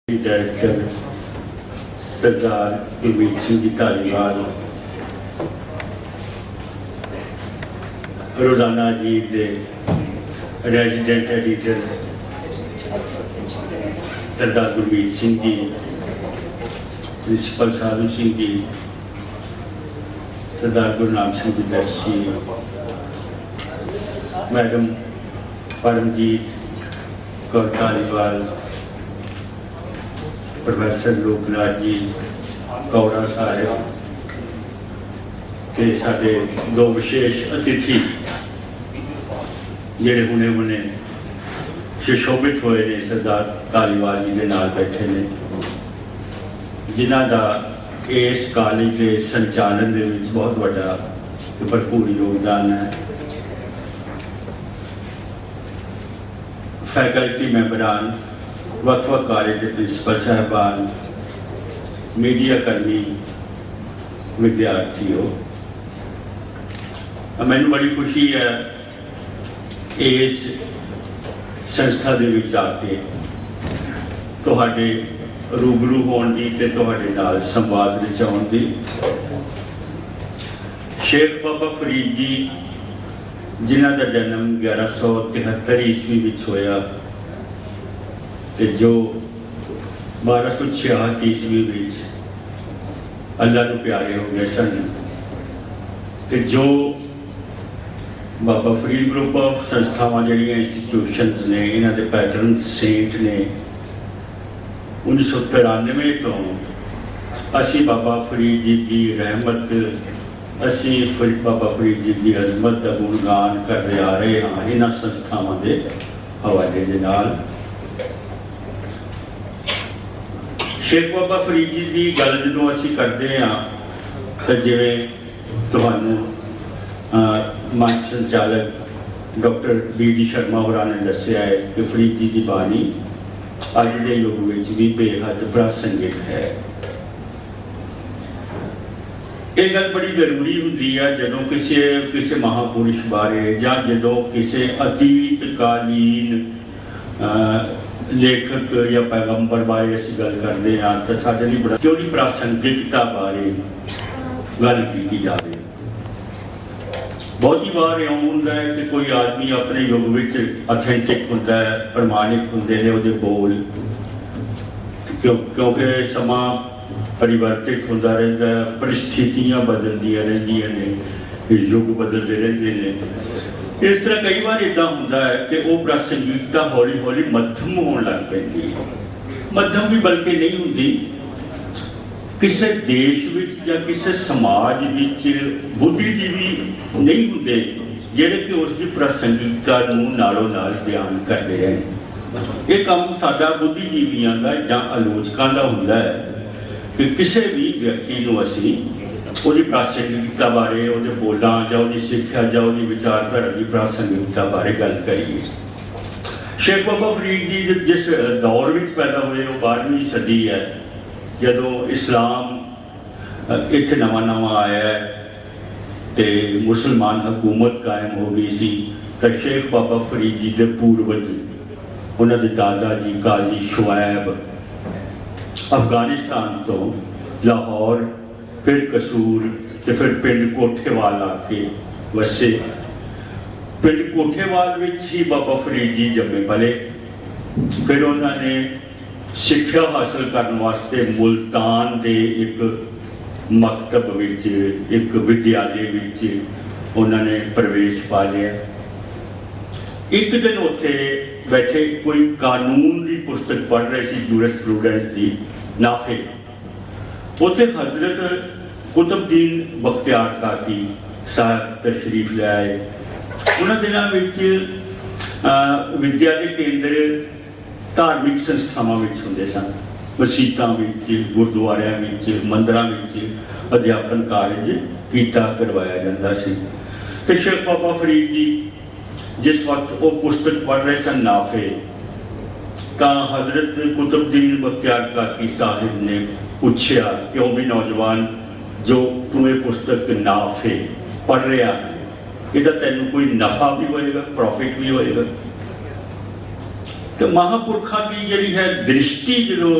Director सरदार गुरमीत सिंह जी धालीवाल रोजाना अजीत के resident editor सरदार Gurmeet Singh ji, principal Sadhu Singh ji, सरदार गुरनाम सिंह जी दर्शी, मैडम परमजीत कौर धालीवाल, प्रोफैसर लोकनाथ जी कौड़ा साहब के साडे दो विशेष अतिथि जिहड़े हुणे हुणे सुशोभित होए ने सरदार धालीवाल जी के नाल बैठे ने, जिन्हां दा इस कॉलेज के संचालन दे विच बहुत वड्डा ते भरपूर योगदान है। फैकल्टी मैंबरान, वक्-वक् कॉलेज के प्रिंसिपल साहबान, मीडिया कर्मी, विद्यार्थियों, मैनूं बड़ी खुशी है इस संस्था दे विच आके तुहाडे रूबरू होण दी ते तुहाडे नाल संवाद रचाउण दी। शेख बाबा फरीद जी जिन्हां दा जन्म 1173 ईस्वी विच होया ते जो 1266 ईस्वी विच अल्लाह नूं प्यारे हो गए सन, ते जो बाबा फरीद ग्रुप ऑफ संस्थावां जिहड़ियां इंस्टीट्यूशनस ने इन्हां दे पैटर्न सेंट ने 1993 तो असी बाबा फरीद जी की रहमत, असी बाबा फरीद जी की अजमत का गुणगान करते आ रहे हाँ इन्हां संस्थावां दे हवाले दे नाल। शेख बाबा फरीद जी की गल जो असी करते हाँ तो जिवें तुहानूं मंच संचालक डॉक्टर बी शर्मा होरां ने दस्सिया है कि फरीद जी की बाणी अज के युग में भी बेहद प्रासंगिक है। ये गल बड़ी जरूरी होंदी है जदों किसी महापुरुष बारे या जदों किसी अतीतकालीन लेखक या पैगंबर बारे असीं गल करते हैं तो साडे लई बड़ा कि उहदी प्रासंगिकता बारे गल की जाए। बहुत ही बार इउं हुंदा है कि कोई आदमी अपने युग विच ऑथेंटिक हुंदा है, प्रमाणिक हुंदे ने उहदे बोल, क्योंकि समा परिवर्तित होता रहता है, परिस्थितियां बदलदियां रहिंदियां ने, युग बदलते रहते हैं। इस तरह कई बार इदा होता है कि वो प्रासंगिकता हौली हौली मध्यम होने लग पैंदी है। मध्यम भी बल्कि नहीं होंदी, किसी देश विच या किसी समाज विच बुद्धिजीवी नहीं होंदे जिहड़े कि उसकी प्रासंगिकता नूं नालों नाल बयान करते रहे। ये काम साडा बुद्धिजीवियों का या आलोचकों का हुंदा है कि किसी भी व्यक्ति नूं असीं उहदी प्रासंगिकता बारे, उहदे बोलां जां उहदी सिੱਖਿਆ जां उहदी विचारधारा की प्रासंगिकता बारे गल करिए। शेख बाबा फरीद जी जिस दौर में पैदा हुए वो 12वीं सदी है, जदों इस्लाम इत्थे नवां नवां आया है ते मुसलमान हुकूमत कायम हो गई सी, तो शेख बाबा फरीद जी के पूर्वज उन्हां दे दादा जी काजी शुएब अफगानिस्तान तो लाहौर, फिर कसूर ते फिर पिंड कोठेवाल आके वसे। पिंड कोठेवाल विच ही बाबा फरीद जी जम्मे पले। फिर उन्होंने सिक्ख्या हासिल करने वास्ते मुल्तान के एक मकतब विच, एक विद्यालय विच उन्होंने प्रवेश पा लिया। एक दिन उत्थे बैठे कोई कानून की पुस्तक पढ़ रहे थे, जूरिस्प्रूडेंस की नाफे। उत्थे हजरत कुतुबुद्दीन बख्तियार काकी साहब तशरीफ ले आए। उन्होंने दिनों विच विद्या के केंद्र धार्मिक संस्थावां विच हुंदे सन, मसीतां विच, गुरुद्वारियां विच, मंदिरां विच अध्यापन कार्य कीता करवाया जाता सी। ते शेख बाबा फरीद जी जिस वक्त वो पुस्तक पढ़ रहे सन नाफे, तो हजरत कुतुबुद्दीन बख्तियार काकी साहिब ने पूछा कि वो भी नौजवान जो तू ये पुस्तक नाफे पढ़ रहा है, इसका तेन कोई नफा भी होएगा, प्रॉफिट भी होएगा? तो महापुरखों की जिहड़ी है दृष्टि जो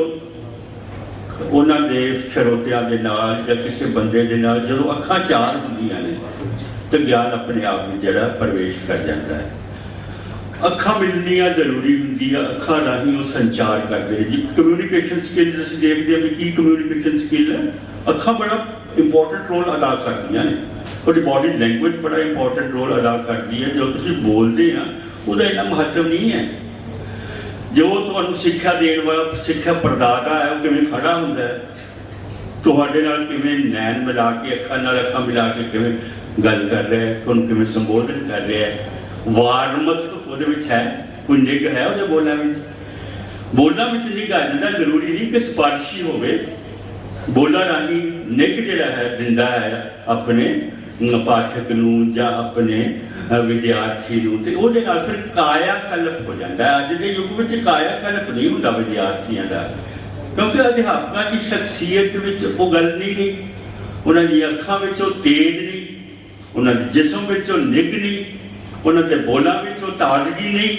ਉਹਨਾਂ ਦੇ ਸਰੋਤਿਆਂ ਦੇ ਨਾਲ ਜਾਂ ਕਿਸੇ ਬੰਦੇ ਦੇ ਨਾਲ ਜਦੋਂ ਅੱਖਾਂ ਚਾਰ ਹੁੰਦੀਆਂ ਨੇ ਤਾਂ ਗਿਆਨ ਆਪਣੇ ਆਪ ਵਿੱਚ ਜਿਹੜਾ ਪ੍ਰਵੇਸ਼ ਕਰ ਜਾਂਦਾ ਹੈ। ਅੱਖਾਂ ਮਿਲਣੀਆਂ ਜ਼ਰੂਰੀ ਹੁੰਦੀ ਆ, ਅੱਖਾਂ ਰਾਹੀਂ ਉਹ ਸੰਚਾਰ ਕਰਦੇ ਨੇ ਜੀ। ਕਮਿਊਨੀਕੇਸ਼ਨ ਸਕਿੱਲ ਅਸੀਂ ਦੇਖਦੇ ਹਾਂ ਵੀ ਕੀ ਕਮਿਊਨੀਕੇਸ਼ਨ ਸਕਿੱਲ ਹੈ, ਅੱਖਾਂ ਬੜਾ ਇੰਪੋਰਟੈਂਟ ਰੋਲ ਅਦਾ ਕਰਦੀਆਂ ਨੇ। ਤੁਹਾਡੀ ਬਾਡੀ ਲੈਂਗੁਏਜ ਬੜਾ ਇੰਪੋਰਟੈਂਟ ਰੋਲ ਅਦਾ ਕਰਦੀ ਹੈ। ਜੋ ਤੁਸੀਂ ਬੋਲਦੇ ਆ ਉਹਦਾ ਇੰਨਾ ਮਹੱਤਵ ਨਹੀਂ ਹੈ। जो तुहानू सिक्ख्या देने वाला सिक्ख्या प्रदाता है वो किवें खड़ा हुंदा है, तुहाडे नाल किवें नैन मिला के अखां नाल अखां मिला के किवें गल कर रहा है, तुहानू किवें संबोधन कर रहा है। वारमत उहदे विच है, कोई निग है उहदे बोलण विच। बोलण विच निग आ जांदा, जरूरी नहीं कि स्पर्शी होवे। बोलण राही निग जिहड़ा है दिंदा है अपने पाठक नूं जां अपने विद्यार्थी नूं, ते उहदे नाल फिर काया कल्प हो जाता है। अज के युग में काया कल्प नहीं होंदा विद्यार्थियों का, क्योंकि अध्यापकों की शख्सियत विच वो गल नहीं रही। उन्होंने अखां विचों तेज नहीं, उन्होंने जिसम विचों निग नहीं, उन्होंने बोलों विचों ताजगी नहीं।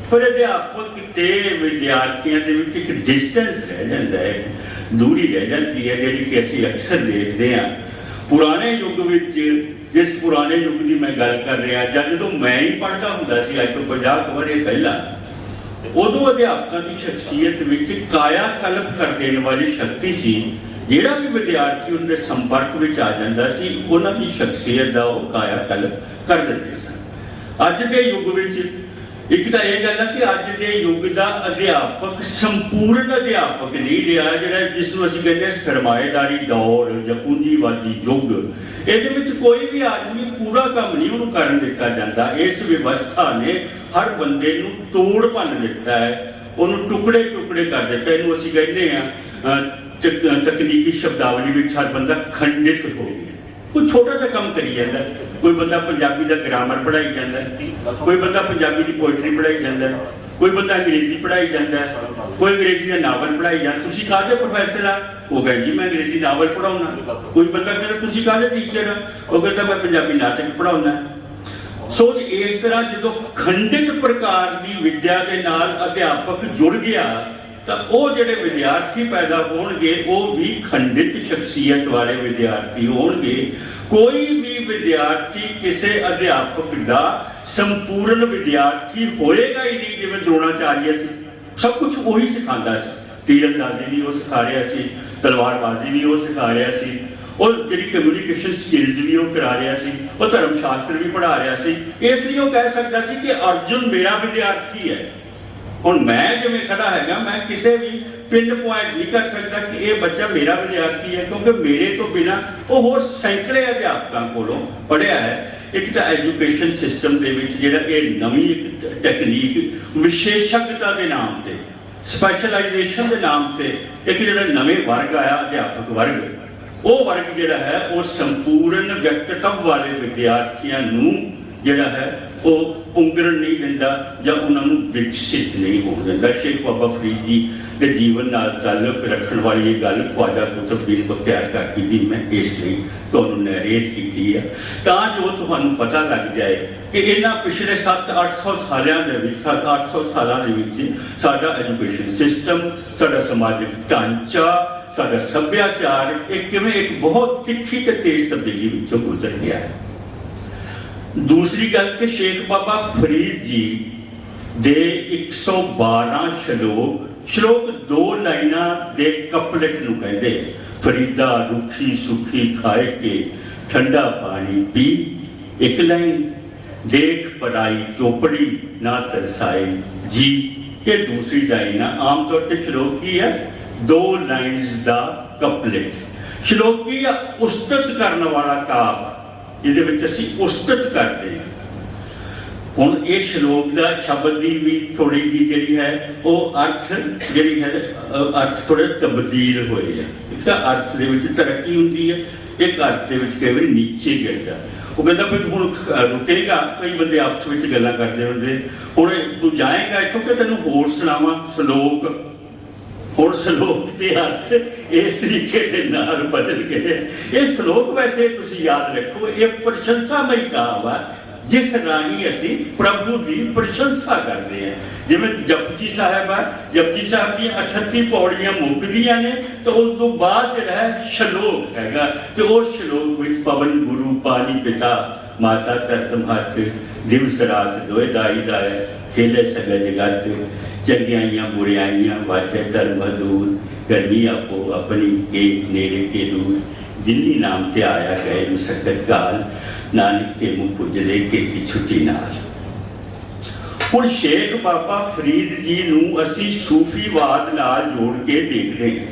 फिर अध्यापक ते विद्यार्थियों के विच एक डिस्टेंस रह जाता है, दूरी रह जाती है, जिहड़ी कि असीं अक्सर देखते हैं। पुराने युग विच जिस पुराने युग की मैं गल कर रहा, जब जो मैं ही पढ़ता हुंदा सी अज तो 50 वरे पहला, उदों अध्यापकों की शख्सियत विच काया कल्प कर देने वाली शक्ति सी। जिहड़ा भी विद्यार्थी उनके संपर्क में आ जाता सी, उन्हां की शख्सियत का वो काया कल्प कर देते सन। अज के युग विच एक तो यह गल है कि अज के युग का अध्यापक संपूर्ण अध्यापक नहीं रहा, जिहड़ा जिसनूं असीं कहंदे हां सरमाएदारी दौर या पूंजीवादी युग। ਇਹਦੇ ਵਿੱਚ कोई भी आदमी पूरा काम नहीं उन्होंने करन दिता जाता। इस व्यवस्था ने हर बंदे नूं तोड़ भन दिता है, उन्होंने टुकड़े टुकड़े कर दिता। इहनूं असीं कहंदे हां तकनीकी शब्दावली में हर बंदा खंडित हो गया। कोई छोटा सा काम करी जाता, कोई बंदा पंजाबी का ग्रामर पढ़ाई जाता, कोई बंदा पंजाबी की पोइट्री पढ़ाई जाता, कोई बंदा अंग्रेजी पढ़ाई जाता, कोई अंग्रेजी का नावल पढ़ाई जाता। तुसीं काहदे प्रोफैसर आ, वो कहे जी मैं अंग्रेजी नावल पढ़ाऊना। कोई बंदा कहता तुसीं काहदे टीचर आ, वो कहता मैं पंजाबी नाटक पढ़ाऊना। सो इस तरह जो खंडित प्रकार की विद्या के नाल अध्यापक जुड़ गया तो वो जिहड़े विद्यार्थी पैदा होणगे वो भी खंडित शख्सियत वाले विद्यार्थी होणगे। कोई भी विद्यार्थी किसी अध्यापक का संपूर्ण विद्यार्थी होएगा ही नहीं। जिवें द्रोणाचार्य सी सब कुछ वही सिखांदा सी, तीरंदाजी भी वो सिखा रहा सी, तलवारबाजी भी वो सिखा रहा सी, और जिहड़ी कम्यूनीकेशन स्किल्स भी वो करा रहा सी, और धर्मशास्त्र भी पढ़ा रहा सी। इसलिए वो कह सकता सी कि अर्जुन मेरा विद्यार्थी है। हुण मैं जिवें खड़ा हैगा, मैं किसी भी पिन पॉइंट नहीं कर सकता कि यह बच्चा मेरा विद्यार्थी है, क्योंकि मेरे तो बिना वो होर सैकड़े अध्यापकों कोलों पढ़िया है। एक तो एजुकेशन सिस्टम के जिहड़ा ये नवीं एक टैक्नीक विशेषज्ञता के नाम से, स्पैशलाइजेशन के नाम से एक जिहड़ा नवें वर्ग आया अध्यापक वर्ग, वो वर्ग जिहड़ा है वो संपूर्ण व्यक्तित्व वाले विद्यार्थियों नूं जिहड़ा है वो पुंगरण नहीं दिंदा जां उन्हां नूं विकसित नहीं होण दिंदा। शेख बाबा फरीद जी के जीवन नाल ताल्लुक रखण वाली ये गल ख्वाजा कुतुबुद्दीन बख्तियार काकी दी मैं इसलिए तुहानूं नरेट कीती है तां जो तुहानूं पता लग जाए कि इन्हां पिछले 700-800 सालां दे विच 700-800 सालां दे विच साडा एजुकेशन सिस्टम, साडा समाजिक ढांचा, साडा सभ्याचार एक किवें एक बहुत तिखी ते तेज तब्दीली विचों गुजर गया है। दूसरी गल कि शेख बाबा फरीद जी दे 112 श्लोक 2 लाइनां दे कपलेट नूं कहंदे। फरीदा रुखी सुखी खाए के ठंडा पानी पी, एक लाइन देख पढ़ाई चौपड़ी ना तरसाए जी, ये दूसरी लाइन है। आमतौर पर श्लोक की है 2 लाइन्स दा कपलेट। श्लोक की है उस्तत करने वाला काव, ਇਹਦੇ ਵਿੱਚ ਅਸੀਂ ਉਸਤਤ ਕਰਦੇ ਹਾਂ। ਹੁਣ ਇਹ ਸ਼ਲੋਕ ਦਾ ਸ਼ਬਦ ਦੀ ਵੀ ਥੋੜੀ ਜਿਹੀ ਜਿਹੜੀ ਹੈ ਉਹ ਅਰਥ ਜਿਹੜੀ ਹੈ ਅਰਥ ਥੋੜੇ ਤਬਦੀਲ ਹੋਏ ਆ। ਇੱਕ ਤਾਂ ਅਰਥ ਦੇ ਵਿੱਚ ਤਰੱਕੀ ਹੁੰਦੀ ਹੈ, ਇੱਕ ਅਰਥ ਦੇ ਵਿੱਚ ਕਈ ਵਾਰੀ ਨੀਚੇ ਗਿਰਦਾ। ਉਹ ਕਹਿੰਦਾ ਵੀ ਹੁਣ ਰੁਕੇਗਾ, ਕਈ ਬੰਦੇ ਆਪਸ ਵਿੱਚ ਗੱਲਾਂ ਕਰਦੇ ਹੁੰਦੇ, ਹੁਣ ਤੂੰ ਜਾਏਗਾ ਇੱਥੋਂ ਕਿ ਤੈਨੂੰ ਹੋਰ ਸੁਣਾਵਾਂ ਸ਼ਲੋਕ। और श्लोक के अर्थ इस तरीके के नाल बदल गए। ये श्लोक वैसे तुसी याद रखो ये प्रशंसामई कहावा जिस राही असी प्रभु की प्रशंसा करते हैं। जिवें जपजी साहब है, जपजी साहब दी 38 पौड़ियां मुकदियां ने, तो उस तो बाद जिहड़ा है श्लोक हैगा, ते उस श्लोक विच पवन गुरु पानी पिता माता धरत हथ दिवस रात दोए दाई दाए खेले सगल जगत चंगियाइयां बुरियाइयां वाचे धर्म दूर करनी आपो अपनी के नेड़े के दूर जिन्नी नाम ते आया गए मुसक्कत काल नानक ते मुँह पुजदे खेती छुट्टी नाल। हुण शेख बाबा फरीद जी नूं असीं सूफीवाद नाल जोड़ के देखदे हां।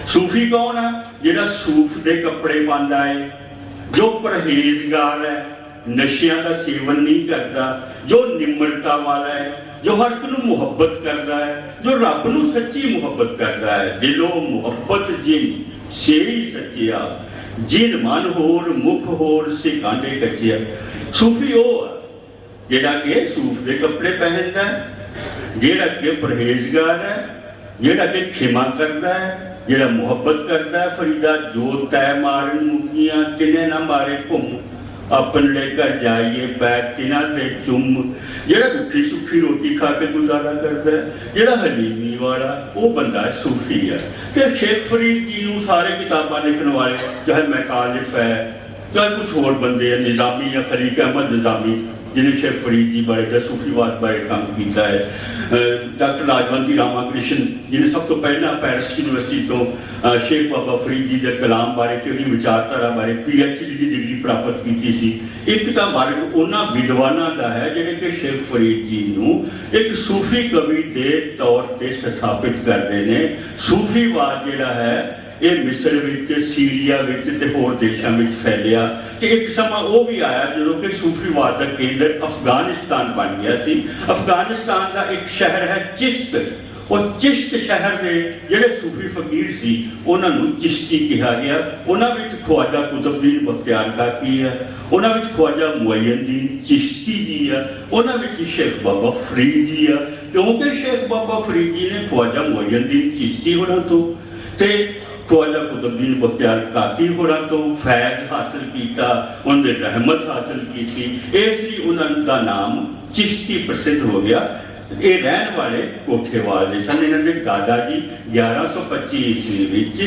सूफी कौन है? जिहड़ा सूफ दे कपड़े पांदा है, जो परहेजगार है, नशियां का सेवन नहीं करता, जो निम्रता वाला है, जो हर एक नूं मुहब्बत करता है, जो रब नूं सच्ची मुहब्बत करता है। दिलों मुहब्बत जिन सेई सच्चिया जिन मन होर मुख होर सिखांडे कच्चिया। सूफी वो जिहड़ा के सूफ के कपड़े पहनता है, जिहड़ा के परहेजगार है, जिहड़ा के खिमा करता है, जिहड़ा मुहब्बत करता है। फरीदा जो तय मारन मुकियां तिने ना मारे घुम अपने घर जाइए पैर तिना ते चुम। जिहड़ा रुखी सुखी रोटी खा के गुजारा करता है, जिहड़ा हलीमी वाला वो बंदा सूफी है। तो शेख फरीद जी नूं सारे किताबां लिखण वाले, चाहे मैकालिफ है, चाहे कुछ होर बंदे है, निज़ामी या खलीक अहमद निज़ामी जिन्हें शेख फरीद जी बारे या सूफीवाद बारे काम किया है, डॉक्टर लाजवंती रामाकृष्ण जिन्हें सब तो पहला पैरिस यूनिवर्सिटी तो शेख बाबा फरीद जी के कलाम बारे ते उहदी विचारधारा बारे PhD की डिग्री प्राप्त की सी। एक तो मार्ग उन्होंने विद्वानां दा है जिहड़े कि शेख फरीद जी नूं एक सूफी कवि के तौर पर स्थापित करते हैं। सूफीवाद जिहड़ा है ये मिस्र विच, सीरिया विच ते होर देशां विच फैलिया। ते एक समा वो भी आया जो कि सूफीवाद का केंद्र अफगानिस्तान बन गया सी। अफगानिस्तान का एक शहर है चिश्त, और चिश्त शहर के जिहड़े सूफी फकीर सी उन्हां नूं चिश्ती कहा गया। उन्हां विच ख्वाजा कुतुबुद्दीन बख्तियार काकी है, उन्हां विच ख्वाजा मुइनुद्दीन चिश्ती जी है, उन्हां विच शेख बाबा फरीद जी है। क्योंकि शेख बाबा फरीद जी ने ख्वाजा मुइनुद्दीन चिश्ती होना तो ते ख्वाजा कुतुबुद्दीन बख्तियार काकी होना तो फैज हासिल किया, उन्हें रहमत हासिल की, इसलिए उन्होंने नाम चिश्ती प्रसिद्ध हो गया। ये रहने वाले कोठेवाल के सन। इन्होंने दादा जी 1125 ईस्वी विच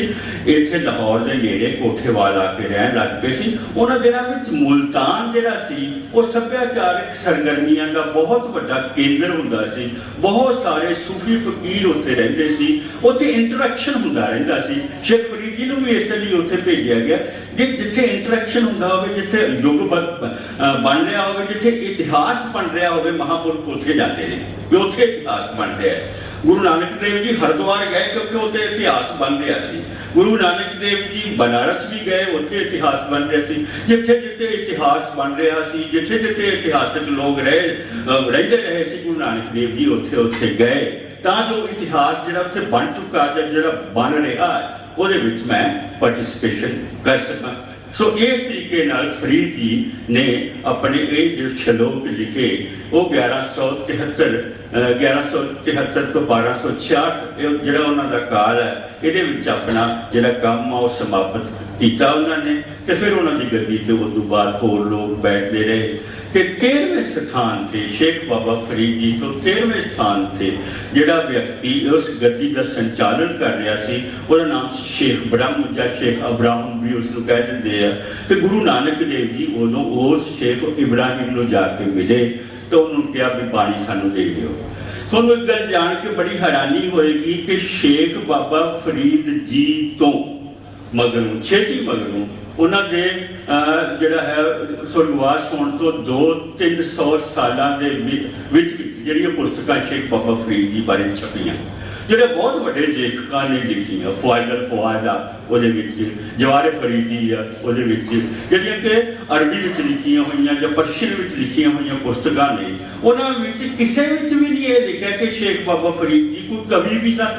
इत्थे लाहौर के नेड़े कोठेवाल आके रहन लग पे सी। उन्हां दिनां विच मुल्तान जिहड़ा सी वो सभ्याचारक सरगर्मियां का बहुत बड़ा केंद्र हुंदा सी। बहुत सारे सूफी फकीर उत्थे रहिंदे सी, उत्थे इंटरैक्शन हुंदा रहिंदा सी। शेख फरीद जी नूं भी इसलिए उत्थे भेजिया गया जिथे इंटरैक्शन हुंदा होवे, जिथे युग बन रहा होवे, जिथे इतिहास बन रहा होवे, महापुरुष उत्थे जाते हैं भी उत्थे इतिहास बन रहा है। गुरु नानक देव जी हरिद्वार गए क्योंकि उत्थे इतिहास बन रहा सी। गुरु नानक देव जी बनारस भी गए, उत्थे इतिहास बन रहा सी। जिथे जिथे इतिहास बन रहा सी, जिथे जिथे इतिहासक लोग रहिंदे रहे सी, गुरु नानक देव जी उत्थे उत्थे गए तां जो इतिहास जिहड़ा उत्थे बन चुका है, जिहड़ा बन रहा है, ਉਹਦੇ ਵਿੱਚ मैं पार्टिसिपेशन कर सका। सो इस तरीके नाल फरीद जी ने अपने ये जो श्लोक लिखे वो 1173 तो 1266 जिहड़ा उन्हां दा काल है इहदे विच अपना जिहड़ा काम आ समाप्त किया उन्होंने। तो फिर उन्होंने गद्दी ते उस तो बाद होर लोग बैठते रहे। तो 13वें स्थान थे शेख बाबा फरीद जी तो 13वें स्थान थे जिहड़ा व्यक्ति उस गद्दी का संचालन कर रहा सी, उसका नाम शेख ब्रह्म या शेख अब्राहम भी उसको कह देंगे हैं। तो गुरु नानक देव जी उदों उस शेख इब्राहिम को जाके मिले तो उन्होंने कहा भी बाणी सानू दे दिओ। तुहानूं एक गल जान के बड़ी हैरानी होएगी कि शेख बाबा फरीद जी तो मगरों छेती मगरों उन्होंने जिहड़ा है स्वर्गवास होने तो 200-300 सालों के जिहड़ियां पुस्तकां शेख बाबा फरीद जी बारे छपियां, जिहड़े बहुत बड़े लेखकां ने लिखियां। फवाइदुल फवाद आ ਉਹਦੇ ਵਿੱਚ, जवारे फरीदी आ ਉਹਦੇ ਵਿੱਚ, ਜਿਹੜੀਆਂ कि अरबी ਵਿੱਚ लिखियां ਹੋਈਆਂ ਜਾਂ पर्शियन ਵਿੱਚ लिखियां ਹੋਈਆਂ पुस्तकां ने, ਉਹਨਾਂ ਵਿੱਚ ਕਿਸੇ ਵਿੱਚ ਵੀ ਨਹੀਂ ਇਹ ਲਿਖਿਆ कि शेख बाबा फरीद जी कोई कवि भी सन,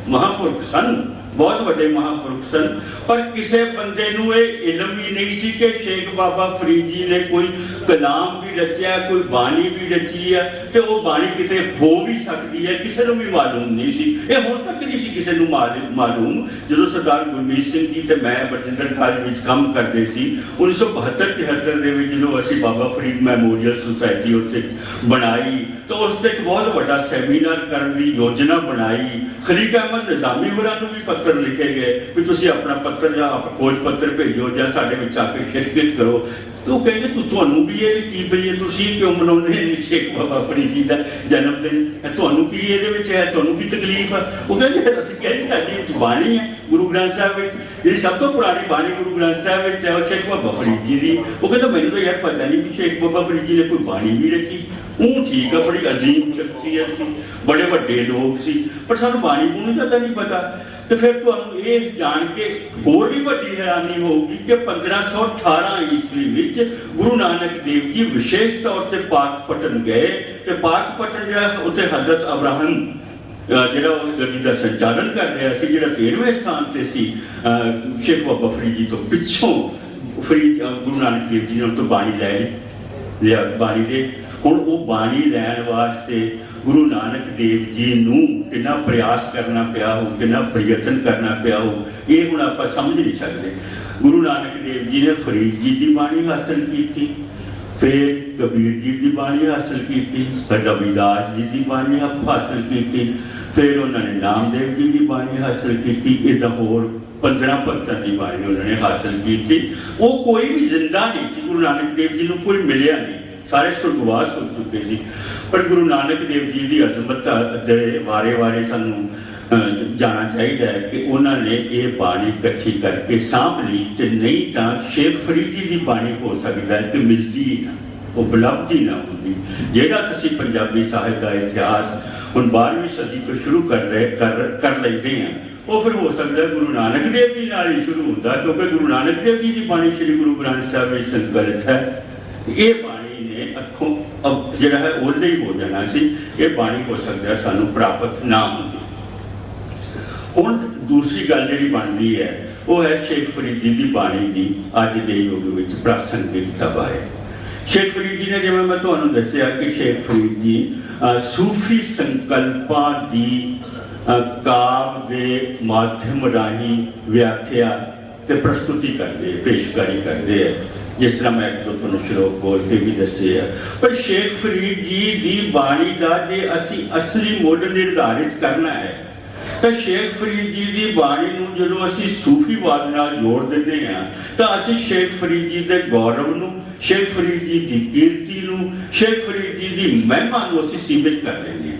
महापुरख सन। बहुत वड्डे महापुरुष सन, पर किसी बंदे नूं इह इल्म ही नहीं सी कि शेख बाबा फरीद जी ने कोई कलाम भी रचिया, कोई बाणी भी रची है, तो वो बाणी किते हो भी सकती है, किसी नूं भी मालूम नहीं सी। ये हुण तक नहीं सी किसी नूं मालूम। जदों सरदार गुरमीत सिंह जी ते मैं बरजिंदर कॉलेज विच काम करदे सी 1972-73 दे विच, जदों असीं बाबा फरीद मैमोरीअल सोसाइटी उत्ते बनाई, तो उस ते एक बहुत वड्डा सैमीनार करन दी योजना बनाई। खलीक अहमद निज़ामी होरां नूं भी पत्र लिखे गए कि तुसीं अपना पत्र या खोज पत्र भेजो या साडे विच आके शिरकत करो। तो कहेंगे तुहानूं भी ये की पई है, तुसीं क्यों मनाउंदे ने शेख बाबा फरीद जी दा जन्मदिन, तुहानूं की इहदे विच है, तुहानूं की तकलीफ है? वो कहेंगे असीं कहें साडी बाणी है गुरु ग्रंथ साहिब विच, जिहड़ी सब तो पुरानी बाणी गुरु ग्रंथ साहिब विच है, शेख बाबा फरीद जी दी। वो कहंदा मैनूं तो यार पता नहीं भी शेख बाबा फरीद जी ने कोई बाणी भी रची। ठीक है, बड़ी अजीम शख्सियत सी, बड़े वड्डे लोग सी, पर सानूं बाणी बूणी दा तां नहीं पता। तो फिर तुहानूं ये जान के होर भी वड्डी हैरानी होगी कि 1518 ईस्वी विच गुरु नानक देव जी विशेष तौर पर पाकपटन गए, तो पाकपटन जिहड़ा उत्थे हजरत अब्राहम जिहड़ा उस गद्दी का संचालन कर रहा सी, जिहड़ा 13वें स्थान पर सी शेख बाबा फरीद जी तो पिछों फरीद गुरु नानक देव जी ने उस तो बाणी लै लिया। बाणी दे हुण वो बाणी लैण वास्ते गुरु नानक देव जी नूं कितना प्रयास करना पिया हो, कितना प्रयत्न करना पिया हो, ये हुण आपां समझ नहीं सकते। गुरु नानक देव जी ने फरीद जी की बाणी हासिल की, फिर कबीर जी की बाणी हासिल की, फिर रविदास जी की बाणी हासिल की, फिर उन्होंने नामदेव जी की बाणी हासिल की, इदा होर 15 भगतां की बाणी उन्होंने हासिल की। वो कोई भी जिंदा नहीं सी, गुरु नानक देव जी को कोई मिलिया नहीं, सारे सुरगवास हो चुके सी। पर गुरु नानक देव जी की अजमत दे वारे वारे सानू जाना चाहिए कि उन्होंने ये बाणी इकट्ठी करके सांभ ली, तो नहीं तो शेख फरीद जी की बाणी हो सकता है कि मिलती ही ना, उपलब्ध ही ना होती। जेड़ा असीं पंजाबी साहित्य का इतिहास हुण 12वीं सदी तो शुरू कर लेते हैं, वो फिर हो सकता है गुरु नानक देव जी नाल ही शुरू होता, क्योंकि गुरु नानक देव जी की बाणी श्री गुरु ग्रंथ साहिब में संकलित है। ये बाणी ने अखों अब जिहड़ा है ओले ही हो जाना सी, ये बाणी हो सकता है सानू प्राप्त ना होगी। हुण दूसरी गल जिहड़ी बनदी है वो है शेख फरीद जी की बाणी की अज के युग विच प्रासंगिकता बारे। शेख फरीद जी ने जिवें मैं तुहानूं दस्सिया कि शेख फरीद जी सूफी संकल्पां दी काव्य के माध्यम राही व्याख्या ते प्रस्तुति करते, पेशकारी करते हैं, जिस तरह मैं एक दो तुहानूं श्लोक बोल के भी दस्से है। पर शेख फरीद जी की बाणी का जे असी असली मुल निर्धारित करना है तो शेख फरीद जी की बाणी नूं जदों असी सूफीवाद नाल जोड़ दिंदे हां तो असी शेख फरीद जी के गौरव नूं, शेख फरीद जी की कीर्ति नूं, शेख फरीद जी की महिमा नूं असी सीमित कर लेंगे।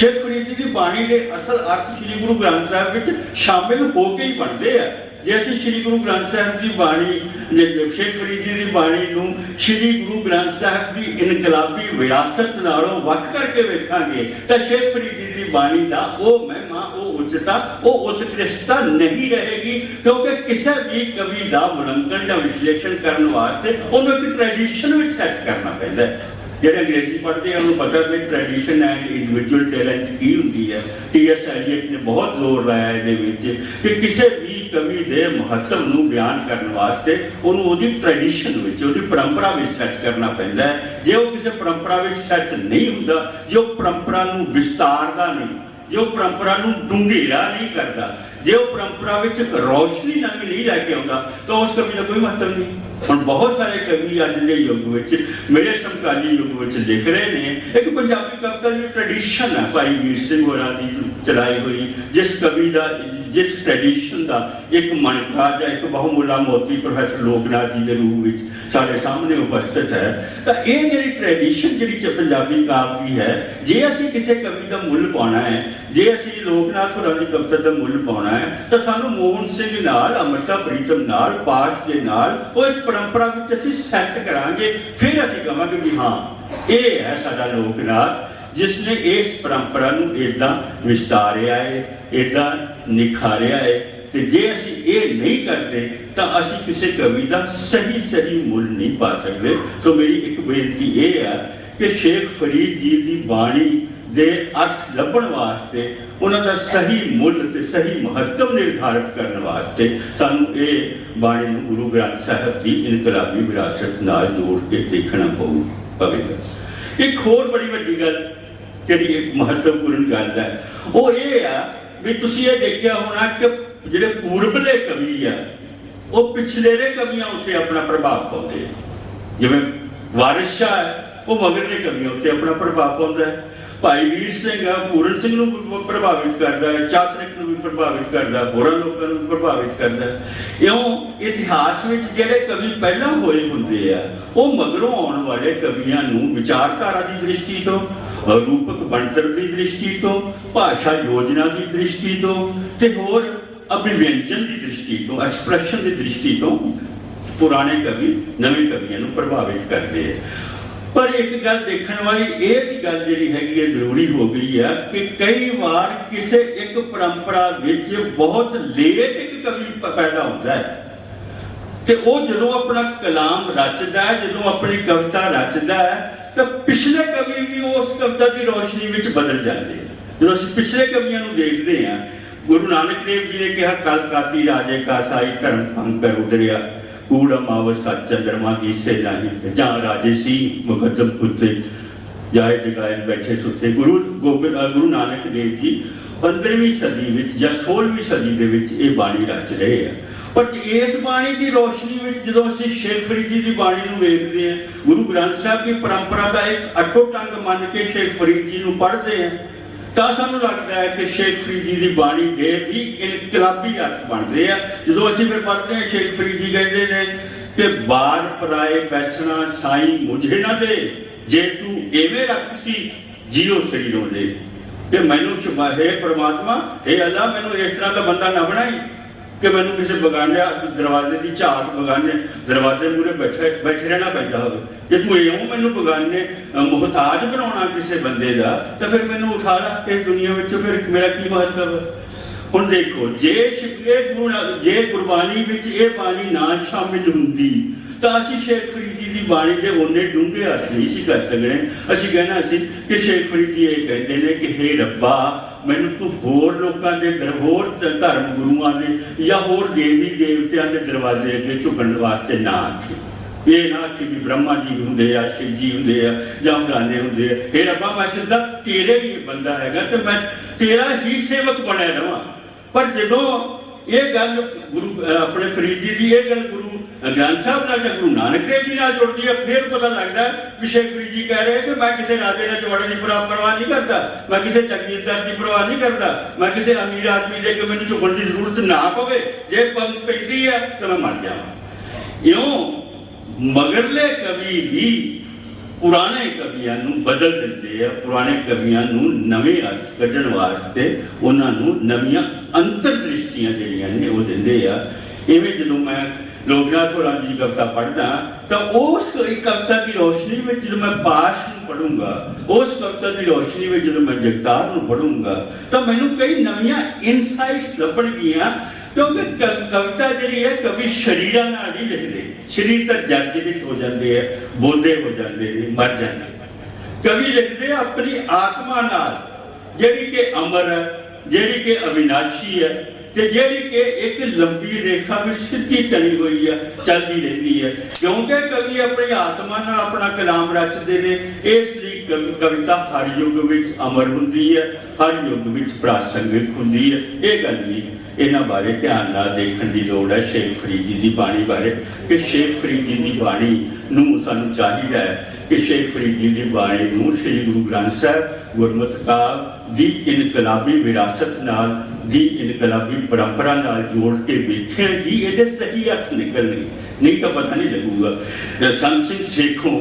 शेख फरीद जी की बाणी के असल अर्थ श्री गुरु ग्रंथ साहिब विच शामिल होके ही बनते हैं। जे असीं श्री गुरु ग्रंथ साहिब की बाणी, शेख फरीद जी की बाणी नूं श्री गुरु ग्रंथ साहिब की इनकलाबी विरासत नालों वख करके वेखांगे तो शेख फरीद जी की बाणी का वो महिमा, वो उच्चता, वो उत्कृष्टता नहीं रहेगी, क्योंकि किसी भी कवि का मुलंकन या विश्लेषण करने वास्ते उन्होंने एक ट्रैडिशन में सैट करना पैंदा है। ਜਿਹੜੇ अंग्रेजी पढ़ते हैं उन्होंने पता भी ट्रैडिशन एंड इंडिविजुअल टैलेंट की होंगी है। T.S. एलियट ने बहुत जोर लाया है कि किसी भी कवि के महत्व को बयान करने वास्ते उन्होंने ट्रैडिशन में, परंपरा में सैट करना पैंदा है। जो वो किसी परंपरा में सैट नहीं होता, जो परंपरा को विस्तारदा नहीं, जो परंपरा को डूंघेरा नहीं करता, जो परंपरा में रोशनी नवी नहीं लैके आता, तो उस कवि का कोई महत्व नहीं। हम बहुत सारे कवि अज के युग में, मेरे समकाली युग में लिख रहे हैं। एक पंजाबी कविता की ट्रैडिशन है भाई वीर सिंह होरां दी चलाई हुई, जिस कवि का, जिस ट्रैडिशन का एक मणका या एक बहुमूला मोती प्रोफैसर लोकनाथ जी के रूप में साढ़े सामने उपस्थित है। तो ये जी ट्रैडिशन जी पंजाबी काव्य की है, जे असीं किसी कवि का मुल पाना है, जे असीं लोकनाथ होरां दी कविता का मुल पाना है, तो सानू मोहन सिंह नाल, अमृता प्रीतम नाल, पाठ के नाल वो इस परंपरा में असीं सैट करांगे। फिर असीं कहांगे भी हाँ ये है साडा लोकनाथ जिसने इस परंपरा को इदा विस्तारिया है, इदा निखारिया है। तो जे असीं ये नहीं करते तो असीं किसी कवि का सही सही मुल नहीं पा सकते। तो मेरी एक बेनती ये है कि शेख फरीद जी की बाणी ਦੇ ਅਰਥ ਲੱਭਣ ਵਾਸਤੇ, ਉਹਨਾਂ ਦਾ ਸਹੀ ਮੁੱਲ ਤੇ ਸਹੀ ਮਹੱਤਵ ਨਿਰਧਾਰਿਤ ਕਰਨ ਵਾਸਤੇ ਸਾਨੂੰ ਇਹ ਬਾਣੀ ਨੂੰ ਗੁਰੂ ਗ੍ਰੰਥ ਸਾਹਿਬ ਦੀ ਇਨਕਲਾਬੀ ਵਿਰਾਸਤ ਨਾਲ ਜੋੜ ਕੇ ਦੇਖਣਾ ਪਵੇਗਾ। ਇੱਕ ਹੋਰ ਬੜੀ ਵੱਡੀ ਗੱਲ ਜਿਹੜੀ ਇੱਕ ਮਹੱਤਵਪੂਰਨ ਗੱਲ ਹੈ ਉਹ ਇਹ ਆ ਵੀ ਤੁਸੀਂ ਇਹ ਦੇਖਿਆ ਹੋਣਾ ਕਿ ਜਿਹੜੇ ਪੂਰਬਲੇ ਕਵੀ ਆ ਉਹ ਪਿਛਲੇਰੇ ਕਵੀਆਂ ਉੱਤੇ ਆਪਣਾ ਪ੍ਰਭਾਵ ਪਾਉਂਦੇ। ਜਿਵੇਂ ਵਾਰਿਸ ਸ਼ਾਹ ਹੈ, ਉਹ ਮਗਰਲੇ ਕਵੀਆਂ ਉੱਤੇ ਆਪਣਾ ਪ੍ਰਭਾਵ ਪਾਉਂਦਾ ਹੈ। ਭਾਈ ਵੀਰ ਸਿੰਘ ਆ, ਪੂਰਨ ਸਿੰਘ ਨੂੰ ਪ੍ਰਭਾਵਿਤ ਕਰਦਾ ਹੈ, ਚਾਤਰਿਕ ਨੂੰ ਵੀ ਪ੍ਰਭਾਵਿਤ ਕਰਦਾ, ਹੋਰਾਂ ਲੋਕਾਂ ਨੂੰ ਵੀ ਪ੍ਰਭਾਵਿਤ ਕਰਦਾ। ਇਉਂ ਇਤਿਹਾਸ ਵਿੱਚ ਜਿਹੜੇ ਕਵੀ ਪਹਿਲਾਂ ਹੋਏ ਹੁੰਦੇ ਆ ਉਹ ਮਗਰੋਂ ਆਉਣ ਵਾਲੇ ਕਵੀਆਂ ਨੂੰ ਵਿਚਾਰਧਾਰਾ ਦੀ ਦ੍ਰਿਸ਼ਟੀ ਤੋਂ, ਰੂਪਕ ਬਣਤਰ ਦੀ ਦ੍ਰਿਸ਼ਟੀ ਤੋਂ, ਭਾਸ਼ਾ ਯੋਜਨਾ ਦੀ ਦ੍ਰਿਸ਼ਟੀ ਤੋਂ ਤੇ ਹੋਰ ਅਭਿਵਿਅੰਜਨ ਦੀ ਦ੍ਰਿਸ਼ਟੀ ਤੋਂ, ਐਕਸਪ੍ਰੈਸ਼ਨ ਦੀ ਦ੍ਰਿਸ਼ਟੀ ਤੋਂ ਪੁਰਾਣੇ ਕਵੀ ਨਵੇਂ ਕਵੀਆਂ ਨੂੰ ਪ੍ਰਭਾਵਿਤ ਕਰਦੇ ਆ। ਪਰ ਇੱਕ ਗੱਲ ਦੇਖਣ ਵਾਲੀ ਇਹ ਵੀ ਗੱਲ ਜਿਹੜੀ ਹੈਗੀ ਹੈ ਜ਼ਰੂਰੀ ਹੋ ਗਈ ਹੈ ਕਿ ਕਈ ਵਾਰ ਕਿਸੇ ਇੱਕ ਪਰੰਪਰਾ ਵਿੱਚ ਬਹੁਤ ਲੇਟ ਇੱਕ ਕਵੀ ਪੈਦਾ ਹੁੰਦਾ ਹੈ ਤੇ ਉਹ ਜਦੋਂ ਆਪਣਾ ਕਲਾਮ ਰਚਦਾ ਹੈ, ਜਦੋਂ ਆਪਣੀ ਕਵਿਤਾ ਰਚਦਾ ਹੈ ਤਾਂ ਪਿਛਲੇ ਕਵੀ ਵੀ ਉਸ ਕਵਿਤਾ ਦੀ ਰੋਸ਼ਨੀ ਵਿੱਚ ਬਦਲ ਜਾਂਦੇ ਹਨ। ਜਦੋਂ ਅਸੀਂ ਪਿਛਲੇ ਕਵੀਆਂ ਨੂੰ ਦੇਖਦੇ ਹਾਂ, ਗੁਰੂ ਨਾਨਕ ਦੇਵ ਜੀ ਨੇ ਕਿਹਾ ਕਲ ਕਾਤੀ ਰਾਜੇ ਕਾ ਸਾਈ ਧਰਮ ਅੰਕਰ ਉਡਰਿਆ, ਕੂੜਾ ਮਾਵ ਸੱਚ ਚੰਦਰਮਾ ਦੀਸੇ ਨਹੀਂ, ਜਾਂ ਰਾਜੇ ਸੀ ਮੁਕੱਦਮ ਕੁੱਤੇ ਜਾਏ ਜਗਾਏ ਬੈਠੇ ਸੁੱਤੇ। ਗੁਰੂ ਨਾਨਕ ਦੇਵ ਜੀ 15ਵੀਂ ਸਦੀ ਵਿੱਚ ਜਾਂ 16ਵੀਂ ਸਦੀ ਦੇ ਵਿੱਚ ਇਹ ਬਾਣੀ ਰਚ ਰਹੇ ਆ। ਪਰ ਇਸ ਬਾਣੀ ਦੀ ਰੋਸ਼ਨੀ ਵਿੱਚ ਜਦੋਂ ਅਸੀਂ ਸ਼ੇਖ ਫਰੀਦ ਜੀ ਦੀ ਬਾਣੀ ਨੂੰ ਵੇਖਦੇ ਹਾਂ, ਗੁਰੂ ਗ੍ਰੰਥ ਸਾਹਿਬ ਦੀ ਪਰੰਪਰਾ ਦਾ ਇੱਕ ਅਟੁੱਟ ਅੰਗ ਮੰਨ ਕੇ ਸ਼ੇਖ ਫਰੀਦ ਜੀ ਨੂੰ ਪੜ੍ਹਦੇ ਹਾਂ ਤਾਂ ਸਾਨੂੰ ਲੱਗਦਾ ਹੈ ਕਿ ਸ਼ੇਖ ਫਰੀਦ ਜੀ ਦੀ ਬਾਣੀ ਦੇ ਵੀ ਇਨਕਲਾਬੀ ਅਰਥ ਬਣਦੇ ਆ। ਜਦੋਂ ਅਸੀਂ ਫਿਰ ਪੜ੍ਹਦੇ ਹਾਂ, ਸ਼ੇਖ ਫਰੀਦ ਜੀ ਕਹਿੰਦੇ ਨੇ ਕਿ ਬਾਰ ਪਰਾਏ ਬੈਸਣਾ ਸਾਈਂ ਮੁਝੇ ਨਾ ਦੇ, ਜੇ ਤੂੰ ਐਵੇਂ ਰੱਖ ਸੀ ਜੀਓ ਸਰੀਰੋਂ ਦੇ, ਕਿ ਮੈਨੂੰ ਹੈ ਪ੍ਰਮਾਤਮਾ, ਇਹ ਅੱਲਾ ਮੈਨੂੰ ਇਸ ਤਰ੍ਹਾਂ ਦਾ ਬੰਦਾ ਨਾ ਬਣਾਈ ਕਿ ਮੈਨੂੰ ਕਿਸੇ ਬਗਾਨੇ ਦਰਵਾਜ਼ੇ ਦੀ ਝਾਕ, ਬਗਾਨੇ ਦਰਵਾਜ਼ੇ ਮੂਹਰੇ ਬੈਠੇ ਰਹਿਣਾ ਪੈਂਦਾ ਹੋਵੇ। ਜੇ ਤੂੰ ਇਉਂ ਮੈਨੂੰ ਬਗਾਨੇ ਮੁਹਤਾਜ ਬਣਾਉਣਾ ਕਿਸੇ ਬੰਦੇ ਦਾ ਤਾਂ ਫਿਰ ਮੈਨੂੰ ਉਠਾ ਲਾ ਇਸ ਦੁਨੀਆ ਵਿੱਚੋਂ, ਫਿਰ ਮੇਰਾ ਕੀ ਮਹੱਤਵ। ਹੁਣ ਦੇਖੋ, ਜੇ ਗੁਰਬਾਣੀ ਵਿੱਚ ਇਹ ਬਾਣੀ ਨਾ ਸ਼ਾਮਿਲ ਹੁੰਦੀ ਤਾਂ ਅਸੀਂ ਸ਼ੇਖ ਫਰੀਦ ਜੀ ਦੀ ਬਾਣੀ ਦੇ ਉਹਨੇ ਡੂੰਘੇ ਅਰਥ ਨਹੀਂ ਸੀ ਕਰ ਸਕਦੇ। ਅਸੀਂ ਕਹਿਣਾ ਸੀ ਕਿ ਸ਼ੇਖ ਫਰੀਦ ਜੀ ਇਹ ਕਹਿੰਦੇ ਨੇ ਕਿ ਹੇ ਰੱਬਾ, ਮੈਨੂੰ ਤੂੰ ਹੋਰ ਲੋਕਾਂ ਦੇ ਹੋਰ ਧਰਮ ਗੁਰੂਆਂ ਦੇ ਜਾਂ ਹੋਰ ਦੇਵੀ ਦੇਵਤਿਆਂ ਦੇ ਦਰਵਾਜ਼ੇ ਅੱਗੇ ਝੁਕਣ ਵਾਸਤੇ ਨਾ ਆਖੀ। ਇਹ ਨਾ ਕਿ ਵੀ ਬ੍ਰਹਮਾ ਜੀ ਹੁੰਦੇ ਆ, ਸ਼ਿਵ ਜੀ ਹੁੰਦੇ ਆ ਜਾਂ ਫਲਾਣੇ ਹੁੰਦੇ ਆ। ਹੇ ਰੱਬਾ, ਮੈਂ ਸਿੱਧਾ ਤੇਰੇ ਹੀ ਬੰਦਾ ਹੈਗਾ ਤੇ ਮੈਂ ਤੇਰਾ ਹੀ ਸੇਵਕ ਬਣਿਆ ਰਵਾਂ। ਪਰ ਜਦੋਂ ਇਹ ਗੱਲ ਆਪਣੇ ਫਰੀਦ ਜੀ ਦੀ ਇਹ ਗੱਲ ਗੁਰੂ ਗ੍ਰੰਥ ਸਾਹਿਬ ਨਾਲ ਜਾਂ ਗੁਰੂ ਨਾਨਕ ਦੇਵ ਜੀ ਨਾਲ ਜੁੜਦੀ ਹੈ, ਫਿਰ ਪਤਾ ਲੱਗਦਾ ਕਿ ਸ਼ੇਖ ਫਰੀਦ ਜੀ ਕਹਿ ਰਹੇ ਕਿ ਮੈਂ ਕਿਸੇ ਰਾਜੇ ਨਾਲ ਜੋੜਨ ਦੀ ਪਰਵਾਹ ਨਹੀਂ ਕਰਦਾ, ਮੈਂ ਕਿਸੇ ਜਗੀਰਦਾਰ ਦੀ ਪਰਵਾਹ ਨਹੀਂ ਕਰਦਾ, ਮੈਂ ਕਿਸੇ ਅਮੀਰ ਆਦਮੀ ਦੇ ਕਿ ਮੈਨੂੰ ਝੁਕਣ ਦੀ ਜ਼ਰੂਰਤ ਨਾ ਪਵੇ, ਜੇ ਪੈਂਦੀ ਹੈ ਤਾਂ ਮੈਂ ਮਰ ਜਾਵਾਂ। ਇਉਂ ਮਗਰਲੇ ਕਵੀ ਵੀ ਪੁਰਾਣੇ ਕਵੀਆਂ ਨੂੰ ਬਦਲ ਦਿੰਦੇ ਆ, ਪੁਰਾਣੇ ਕਵੀਆਂ ਨੂੰ ਨਵੇਂ ਅਰਥ ਕੱਢਣ ਵਾਸਤੇ ਉਹਨਾਂ ਨੂੰ ਨਵੀਆਂ ਅੰਤਰ ਦ੍ਰਿਸ਼ਟੀਆਂ ਜਿਹੜੀਆਂ ਨੇ ਉਹ ਦਿੰਦੇ ਆ। ਇਵੇਂ ਜਦੋਂ ਮੈਂ ਲੋਕਨਾਥ ਹੋਰਾਂ ਦੀ ਕਵਿਤਾ ਪੜ੍ਹਦਾ ਤਾਂ ਉਸ ਕਵਿਤਾ ਦੀ ਰੋਸ਼ਨੀ ਵਿੱਚ ਜਦੋਂ ਮੈਂ ਪਾਸ਼ ਨੂੰ ਪੜ੍ਹੂੰਗਾ, ਉਸ ਕਵਿਤਾ ਦੀ ਰੋਸ਼ਨੀ ਵਿੱਚ ਜਦੋਂ ਮੈਂ ਜਗਤਾਰ ਨੂੰ ਪੜ੍ਹੂੰਗਾ ਤਾਂ ਮੈਨੂੰ ਕਈ ਨਵੀਆਂ ਇਨਸਾਈਟਸ ਲੱਭਣਗੀਆਂ। ਕਿਉਂਕਿ ਕਵਿਤਾ ਜਿਹੜੀ ਹੈ ਕਵੀ ਸ਼ਰੀਰਾਂ ਨਾਲ ਨਹੀਂ ਲਿਖਦੇ, ਸਰੀਰ ਤਾਂ ਜਰਜਰਿਤ ਹੋ ਜਾਂਦੇ ਹੈ, ਬੋਧੇ ਹੋ ਜਾਂਦੇ ਨੇ, ਮਰ ਜਾਂਦੇ। ਕਵੀ ਲਿਖਦੇ ਆਪਣੀ ਆਤਮਾ ਨਾਲ, ਜਿਹੜੀ ਕਿ ਅਮਰ ਹੈ, ਜਿਹੜੀ ਕਿ ਅਵਿਨਾਸ਼ੀ ਹੈ ਤੇ ਜਿਹੜੀ ਕਿ ਇੱਕ ਲੰਬੀ ਰੇਖਾ ਵਿੱਚ ਸਿੱਧੀ ਤਣੀ ਹੋਈ ਹੈ, ਚੱਲਦੀ ਰਹਿੰਦੀ ਹੈ। ਕਿਉਂਕਿ ਕਵੀ ਆਪਣੀ ਆਤਮਾ ਨਾਲ ਆਪਣਾ ਕਲਾਮ ਰਚਦੇ ਨੇ, ਇਸ ਲਈ ਕਵਿਤਾ ਹਰ ਯੁੱਗ ਵਿੱਚ ਅਮਰ ਹੁੰਦੀ ਹੈ, ਹਰ ਯੁੱਗ ਵਿੱਚ ਪ੍ਰਾਸੰਗਿਕ ਹੁੰਦੀ ਹੈ। ਇਹ ਗੱਲ ਵੀ ਇਹਨਾਂ ਬਾਰੇ ਧਿਆਨ ਨਾਲ ਦੇਖਣ ਦੀ ਲੋੜ ਹੈ ਸ਼ੇਖ ਫਰੀਦ ਜੀ ਦੀ ਬਾਣੀ ਬਾਰੇ, ਕਿ ਸ਼ੇਖ ਫਰੀਦ ਜੀ ਦੀ ਬਾਣੀ ਨੂੰ ਸਾਨੂੰ ਚਾਹੀਦਾ ਹੈ ਕਿ ਸ਼ੇਖ ਫਰੀਦ ਜੀ ਦੀ ਬਾਣੀ ਨੂੰ ਸ੍ਰੀ ਗੁਰੂ ਗ੍ਰੰਥ ਸਾਹਿਬ ਗੁਰਮਤਿ ਕਾਵਿ ਦੀ ਇਨਕਲਾਬੀ ਵਿਰਾਸਤ ਨਾਲ, ਦੀ ਇਨਕਲਾਬੀ ਪਰੰਪਰਾ ਨਾਲ ਜੋੜ ਕੇ ਵੇਖਿਆ ਹੀ ਇਹਦੇ ਸਹੀ ਅਰਥ ਨਿਕਲਣਗੇ, ਨਹੀਂ ਤਾਂ ਪਤਾ ਨਹੀਂ ਲੱਗੂਗਾ। ਸੰਤ ਸਿੰਘ ਸੇਖੋਂ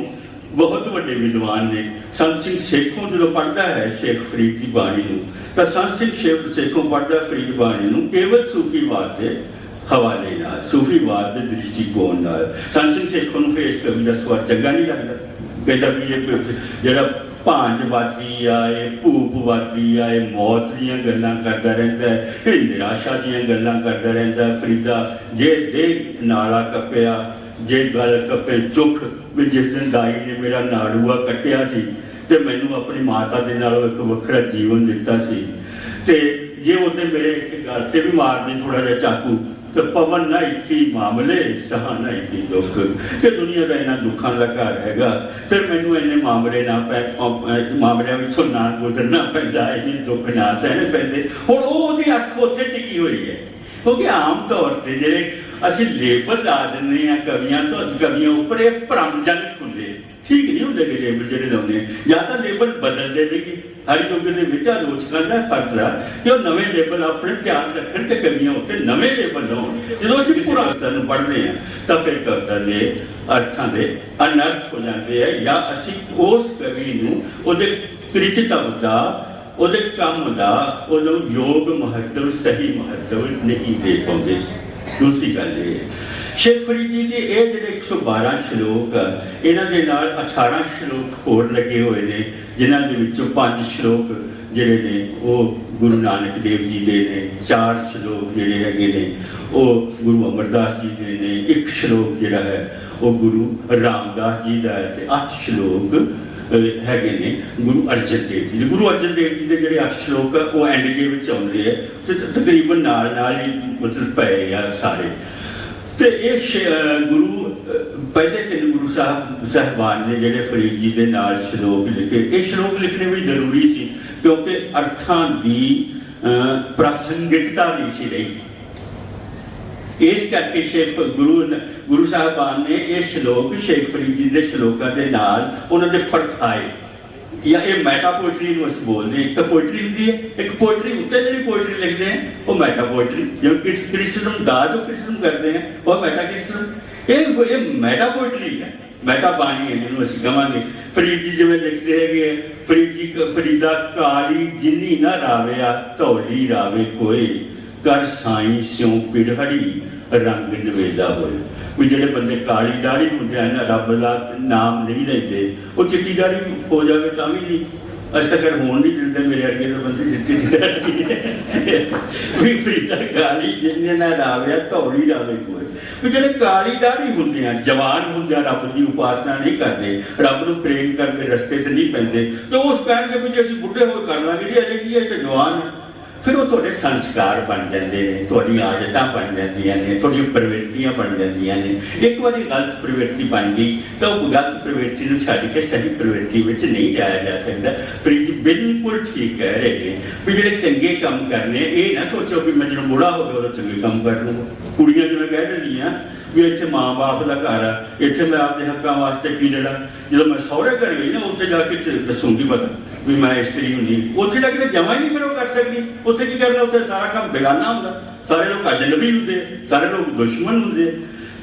ਬਹੁਤ ਵੱਡੇ ਵਿਦਵਾਨ ਨੇ। ਸੰਤ ਸਿੰਘ ਸੇਖੋਂ ਜਦੋਂ ਪੜ੍ਹਦਾ ਹੈ ਸ਼ੇਖ ਫਰੀਦ ਦੀ ਬਾਣੀ ਨੂੰ ਤਾਂ ਸੰਤ ਸਿੰਘ ਸੇਖੋਂ ਪੜ੍ਹਦਾ ਫਰੀਦ ਬਾਣੀ ਨੂੰ ਕੇਵਲ ਸੂਫੀਵਾਦ ਦੇ ਹਵਾਲੇ ਨਾਲ, ਸੂਫੀਵਾਦ ਦੇ ਦ੍ਰਿਸ਼ਟੀਕੋਣ ਨਾਲ। ਸੰਤ ਸਿੰਘ ਸੇਖੋਂ ਨੂੰ ਇਸ ਕਵੀ ਦਾ ਸਵਰ ਚੰਗਾ ਨਹੀਂ ਲੱਗਦਾ, ਕਹਿੰਦਾ ਵੀ ਇਹ ਜਿਹੜਾ ਭਾਂਜਵਾਦੀ ਆ, ਇਹ ਭੂਪਵਾਦੀ ਆ, ਇਹ ਮੌਤ ਦੀਆਂ ਗੱਲਾਂ ਕਰਦਾ ਰਹਿੰਦਾ ਹੈ, ਇਹ ਨਿਰਾਸ਼ਾ ਦੀਆਂ ਗੱਲਾਂ ਕਰਦਾ ਰਹਿੰਦਾ। ਫਰੀਦਾ ਜੇ ਦੇ ਨਾਲਾ ਕੱਪਿਆ, ਜੇ ਗੱਲ ਕੱਪੇ ਚੁੱਕ, ਵੀ ਜਿਸ ਦਿਨ ਦਾਈ ਨੇ ਮੇਰਾ ਨਾੜੂਆ ਕੱਟਿਆ ਸੀ ਤੇ ਮੈਨੂੰ ਆਪਣੀ ਮਾਤਾ ਦੇ ਨਾਲੋਂ ਇੱਕ ਵੱਖਰਾ ਜੀਵਨ ਦਿੱਤਾ ਸੀ। ਤੇ ਜੇ ਉਹਦੇ ਮੇਰੇ ਇੱਕ ਗੱਲ ਤੇ ਵੀ ਮਾਰਦੇ ਥੋੜਾ ਜਿਹਾ ਚਾਕੂ ਤੇ ਪਵਨ ਨਾ ਇੱਕੀ ਮਾਮਲੇ ਸਹਾ ਨਾ ਇੱਕੀ ਦੁੱਖ, ਕਿ ਦੁਨੀਆ ਦਾ ਇਹਨਾਂ ਦੁੱਖਾਂ ਦਾ ਘਰ ਹੈਗਾ, ਫਿਰ ਮੈਨੂੰ ਇੰਨੇ ਮਾਮਲੇ ਨਾ ਮਾਮਲਿਆਂ ਵਿੱਚੋਂ ਨਾ ਗੁਜ਼ਰਨਾ ਪੈਂਦਾ, ਇੰਨੇ ਦੁੱਖ ਨਾ ਸਹਿਣੇ ਪੈਂਦੇ। ਹੁਣ ਉਹਦੀ ਅੱਖ ਉੱਥੇ ਟਿਕੀ ਹੋਈ ਹੈ, ਕਿਉਂਕਿ ਆਮ ਤੌਰ ਤੇ ਜਿਹੜੇ ਅਸੀਂ ਲੇਬਲ ਲਾ ਦਿੰਦੇ ਹਾਂ ਕਵੀਆਂ ਉੱਪਰ, ਇਹ ਭਰਮਜਨਕ ਹੁੰਦੇ, ਠੀਕ ਨਹੀਂ ਹੁੰਦੇ ਕਿ ਲੇਬਲ ਜਿਹੜੇ ਲਾਉਂਦੇ, ਜਾਂ ਤਾਂ ਲੇਬਲ ਬਦਲਦੇ ਨੇ। ਹਰ ਯੁੱਗ ਦੇ ਵਿੱਚ ਆਲੋਚਕਾਂ ਦਾ ਫਰਜ਼ ਆ ਕਿ ਉਹ ਨਵੇਂ ਲੇਬਲ ਆਪਣੇ ਧਿਆਨ ਰੱਖਣ ਤੇ ਕਵੀਆਂ ਉੱਤੇ ਨਵੇਂ ਲੇਬਲ ਲਾਉਣ। ਜਦੋਂ ਅਸੀਂ ਪੁਰਾਤਨ ਨੂੰ ਪੜ੍ਹਦੇ ਹਾਂ ਤਾਂ ਫਿਰ ਕਵਿਤਾ ਦੇ ਅਰਥਾਂ ਦੇ ਅਨਰਥ ਹੋ ਜਾਂਦੇ ਆ, ਜਾਂ ਅਸੀਂ ਉਸ ਕਵੀ ਨੂੰ ਉਹਦੇ ਕ੍ਰਿਤਿਤਵ ਦਾ, ਉਹਦੇ ਕੰਮ ਦਾ ਉਹਨੂੰ ਯੋਗ ਮਹੱਤਵ, ਸਹੀ ਮਹੱਤਵ ਨਹੀਂ ਦੇ ਪਾਉਂਦੇ। ਦੂਸਰੀ ਗੱਲ ਇਹ ਹੈ, ਸ਼ੇਖ ਫਰੀਦ ਜੀ ਦੇ ਇਹ ਜਿਹੜੇ 112 ਸ਼ਲੋਕ ਆ, ਇਹਨਾਂ ਦੇ ਨਾਲ 18 ਸ਼ਲੋਕ ਹੋਰ ਲੱਗੇ ਹੋਏ ਨੇ, ਜਿਨ੍ਹਾਂ ਦੇ ਵਿੱਚੋਂ 5 ਸ਼ਲੋਕ ਜਿਹੜੇ ਨੇ ਉਹ ਗੁਰੂ ਨਾਨਕ ਦੇਵ ਜੀ ਦੇ ਨੇ, 4 ਸ਼ਲੋਕ ਜਿਹੜੇ ਹੈਗੇ ਨੇ ਉਹ ਗੁਰੂ ਅਮਰਦਾਸ ਜੀ ਦੇ ਨੇ, 1 ਸ਼ਲੋਕ ਜਿਹੜਾ ਹੈ ਉਹ ਗੁਰੂ ਰਾਮਦਾਸ ਜੀ ਦਾ ਹੈ, ਤੇ 8 ਸ਼ਲੋਕ ਹੈਗੇ ਨੇ ਗੁਰੂ ਅਰਜਨ ਦੇਵ ਜੀ ਦੇ। ਗੁਰੂ ਅਰਜਨ ਦੇਵ ਜੀ ਦੇ ਜਿਹੜੇ 8 ਸ਼ਲੋਕ ਆ ਉਹ ਐਂਡ ਜੇ ਵਿੱਚ ਆਉਂਦੇ ਆ, ਤੇ ਤਕਰੀਬਨ ਨਾਲ ਹੀ ਮਤਲਬ ਪਏ ਆ ਸਾਰੇ। ਤੇ ਇਹ ਗੁਰੂ ਪਹਿਲੇ 3 ਗੁਰੂ ਸਾਹਿਬਾਨ ਨੇ ਜਿਹੜੇ ਫਰੀਦ ਜੀ ਦੇ ਨਾਲ ਸ਼ਲੋਕ ਲਿਖੇ, ਇਹ ਸ਼ਲੋਕ ਲਿਖਣੇ ਵੀ ਜ਼ਰੂਰੀ ਸੀ, ਕਿਉਂਕਿ ਅਰਥਾਂ ਦੀ ਪ੍ਰਾਸੰਗਿਕਤਾ ਨਹੀਂ ਸੀ ਰਹੀ। ਇਸ ਕਰਕੇ ਗੁਰੂ ਸਾਹਿਬਾਨ ਨੇ ਇਹ ਸ਼ਲੋਕ ਸ਼ੇਖ ਫਰੀਦ ਜੀ ਦੇ ਸ਼ਲੋਕਾਂ ਦੇ ਨਾਲ ਉਹਨਾਂ ਦੇ ਪਰਥਾਏ, ਜਾਂ ਇਹ ਮੈਟਾ ਪੋਇਟਰੀ ਨੂੰ ਅਸੀਂ ਬੋਲਦੇ ਹਾਂ। ਇੱਕ ਤਾਂ ਪੋਇਟਰੀ ਹੁੰਦੀ ਹੈ, ਇੱਕ ਪੋਇਟਰੀ ਉੱਤੇ ਜਿਹੜੀ ਪੋਇਟਰੀ ਲਿਖਦੇ ਆ ਉਹ ਮੈਟਾ ਪੋਇਟਰੀ, ਜਿਵੇਂ ਕ੍ਰਿਟਿਸਿਜ਼ਮ ਦਾ ਜੋ ਕ੍ਰਿਟਿਸਿਜ਼ਮ ਕਰਦੇ ਆ ਉਹ ਮੈਟਾ ਕ੍ਰਿਟਿਸਿਜ਼ਮ, ਇਹ ਮੈਟਾ ਪੋਇਟਰੀ ਹੈ, ਮੈਟਾ ਬਾਣੀ ਹੈ ਜਿਹਨੂੰ ਅਸੀਂ ਕਹਾਂਗੇ। ਫਰੀਦ ਜੀ ਜਿਵੇਂ ਲਿਖਦੇ ਹੈਗੇ, ਫਰੀਦਾ ਕਾਲੀ ਜਿੰਨੀ ਨਾ ਰਾਵਿਆ ਧੌਲੀ ਰਾਵੇ ਕੋਈ, ਕਰ ਸਾਈਂ ਸਿਉ ਪਿੜਹੜੀ ਰੰਗ ਨਵੇਲਾ ਹੋਏ। ਵੀ ਜਿਹੜੇ ਬੰਦੇ ਕਾਲੀ ਦਾੜੀ ਹੁੰਦੇ ਆ ਨਾ, ਰੱਬ ਦਾ ਨਾਮ ਨਹੀਂ ਲੈਂਦੇ, ਉਹ ਚਿੱਟੀ ਦਾੜੀ ਹੋ ਜਾਵੇ ਤਾਂ ਵੀ ਨਹੀਂ, ਅਸੀਂ ਤਾਂ ਫਿਰ ਹੋਣ ਨਹੀਂ ਦਿੰਦੇ, ਮੇਰੇ ਅਰਗੇ ਤਾਂ ਬੰਦੇ ਚਿੱਟੀ ਦਾੜੀ ਵੀ ਫਰੀਦਾ ਕਾਲੀ ਜਿੰਨੇ ਨਾ ਰਾਵਿਆ ਧੌਲੀ ਰਾਵੇ ਕੋਈ। ਵੀ ਜਿਹੜੇ ਕਾਲੀ ਦਾੜੀ ਹੁੰਦੇ ਆ, ਜਵਾਨ ਹੁੰਦੇ ਆ, ਰੱਬ ਦੀ ਉਪਾਸਨਾ ਨਹੀਂ ਕਰਦੇ, ਰੱਬ ਨੂੰ ਪ੍ਰੇਮ ਕਰਦੇ ਰਸਤੇ ਤੇ ਨਹੀਂ ਪੈਂਦੇ, ਤੇ ਉਸ ਕਹਿਣਗੇ ਵੀ ਜੇ ਅਸੀਂ ਬੁੱਢੇ ਹੋਏ ਕਰ ਲਾਂਗੇ ਜੀ, ਅਜੇ ਕੀ ਹੈ ਤੇ ਜਵਾਨ। ਫਿਰ ਉਹ ਤੁਹਾਡੇ ਸੰਸਕਾਰ ਬਣ ਜਾਂਦੇ ਨੇ, ਤੁਹਾਡੀਆਂ ਆਦਤਾਂ ਬਣ ਜਾਂਦੀਆਂ ਨੇ, ਤੁਹਾਡੀਆਂ ਪ੍ਰਵਿਰਤੀਆਂ ਬਣ ਜਾਂਦੀਆਂ ਨੇ। ਇੱਕ ਵਾਰੀ ਗਲਤ ਪ੍ਰਵਿਰਤੀ ਬਣ ਗਈ ਤਾਂ ਉਹ ਗਲਤ ਪ੍ਰਵਿਰਤੀ ਨੂੰ ਛੱਡ ਕੇ ਸਹੀ ਪ੍ਰਵਿਰਤੀ ਵਿੱਚ ਨਹੀਂ ਜਾਇਆ ਜਾ ਸਕਦਾ। ਫਰੀਦ ਬਿਲਕੁਲ ਠੀਕ ਕਹਿ ਰਹੇ ਨੇ ਵੀ ਜਿਹੜੇ ਚੰਗੇ ਕੰਮ ਕਰਨੇ, ਇਹ ਨਾ ਸੋਚੋ ਵੀ ਮੈਂ ਜਦੋਂ ਬੁੜਾ ਹੋ ਗਿਆ ਉਦੋਂ ਚੰਗੇ ਕੰਮ ਕਰ ਲੂੰਗਾ। ਕੁੜੀਆਂ ਜਿਵੇਂ ਕਹਿ ਦਿੰਦੀਆਂ ਵੀ ਇੱਥੇ ਮਾਂ ਬਾਪ ਦਾ ਘਰ ਆ, ਇੱਥੇ ਮੈਂ ਆਪਦੇ ਹੱਕਾਂ ਵਾਸਤੇ ਕੀ ਲੜਾਂ, ਜਦੋਂ ਮੈਂ ਸਹੁਰੇ ਘਰ ਗਈ ਨਾ ਉੱਥੇ ਜਾ ਕੇ ਦੱਸੂਗੀ ਪਤਾ ਵੀ ਮੈਂ ਇਸਤਰੀ ਹੁੰਦੀ, ਉੱਥੇ ਜਾ ਕੇ ਜਮਾ ਹੀ ਨਹੀਂ ਫਿਰ ਉਹ ਕਰ ਸਕਦੀ। ਉੱਥੇ ਕੀ ਕਰਨਾ, ਉੱਥੇ ਸਾਰਾ ਕੰਮ ਬੇਗਾਨਾ ਹੁੰਦਾ, ਸਾਰੇ ਲੋਕ ਅਜਨਬੀ ਹੁੰਦੇ, ਸਾਰੇ ਲੋਕ ਦੁਸ਼ਮਣ ਹੁੰਦੇ।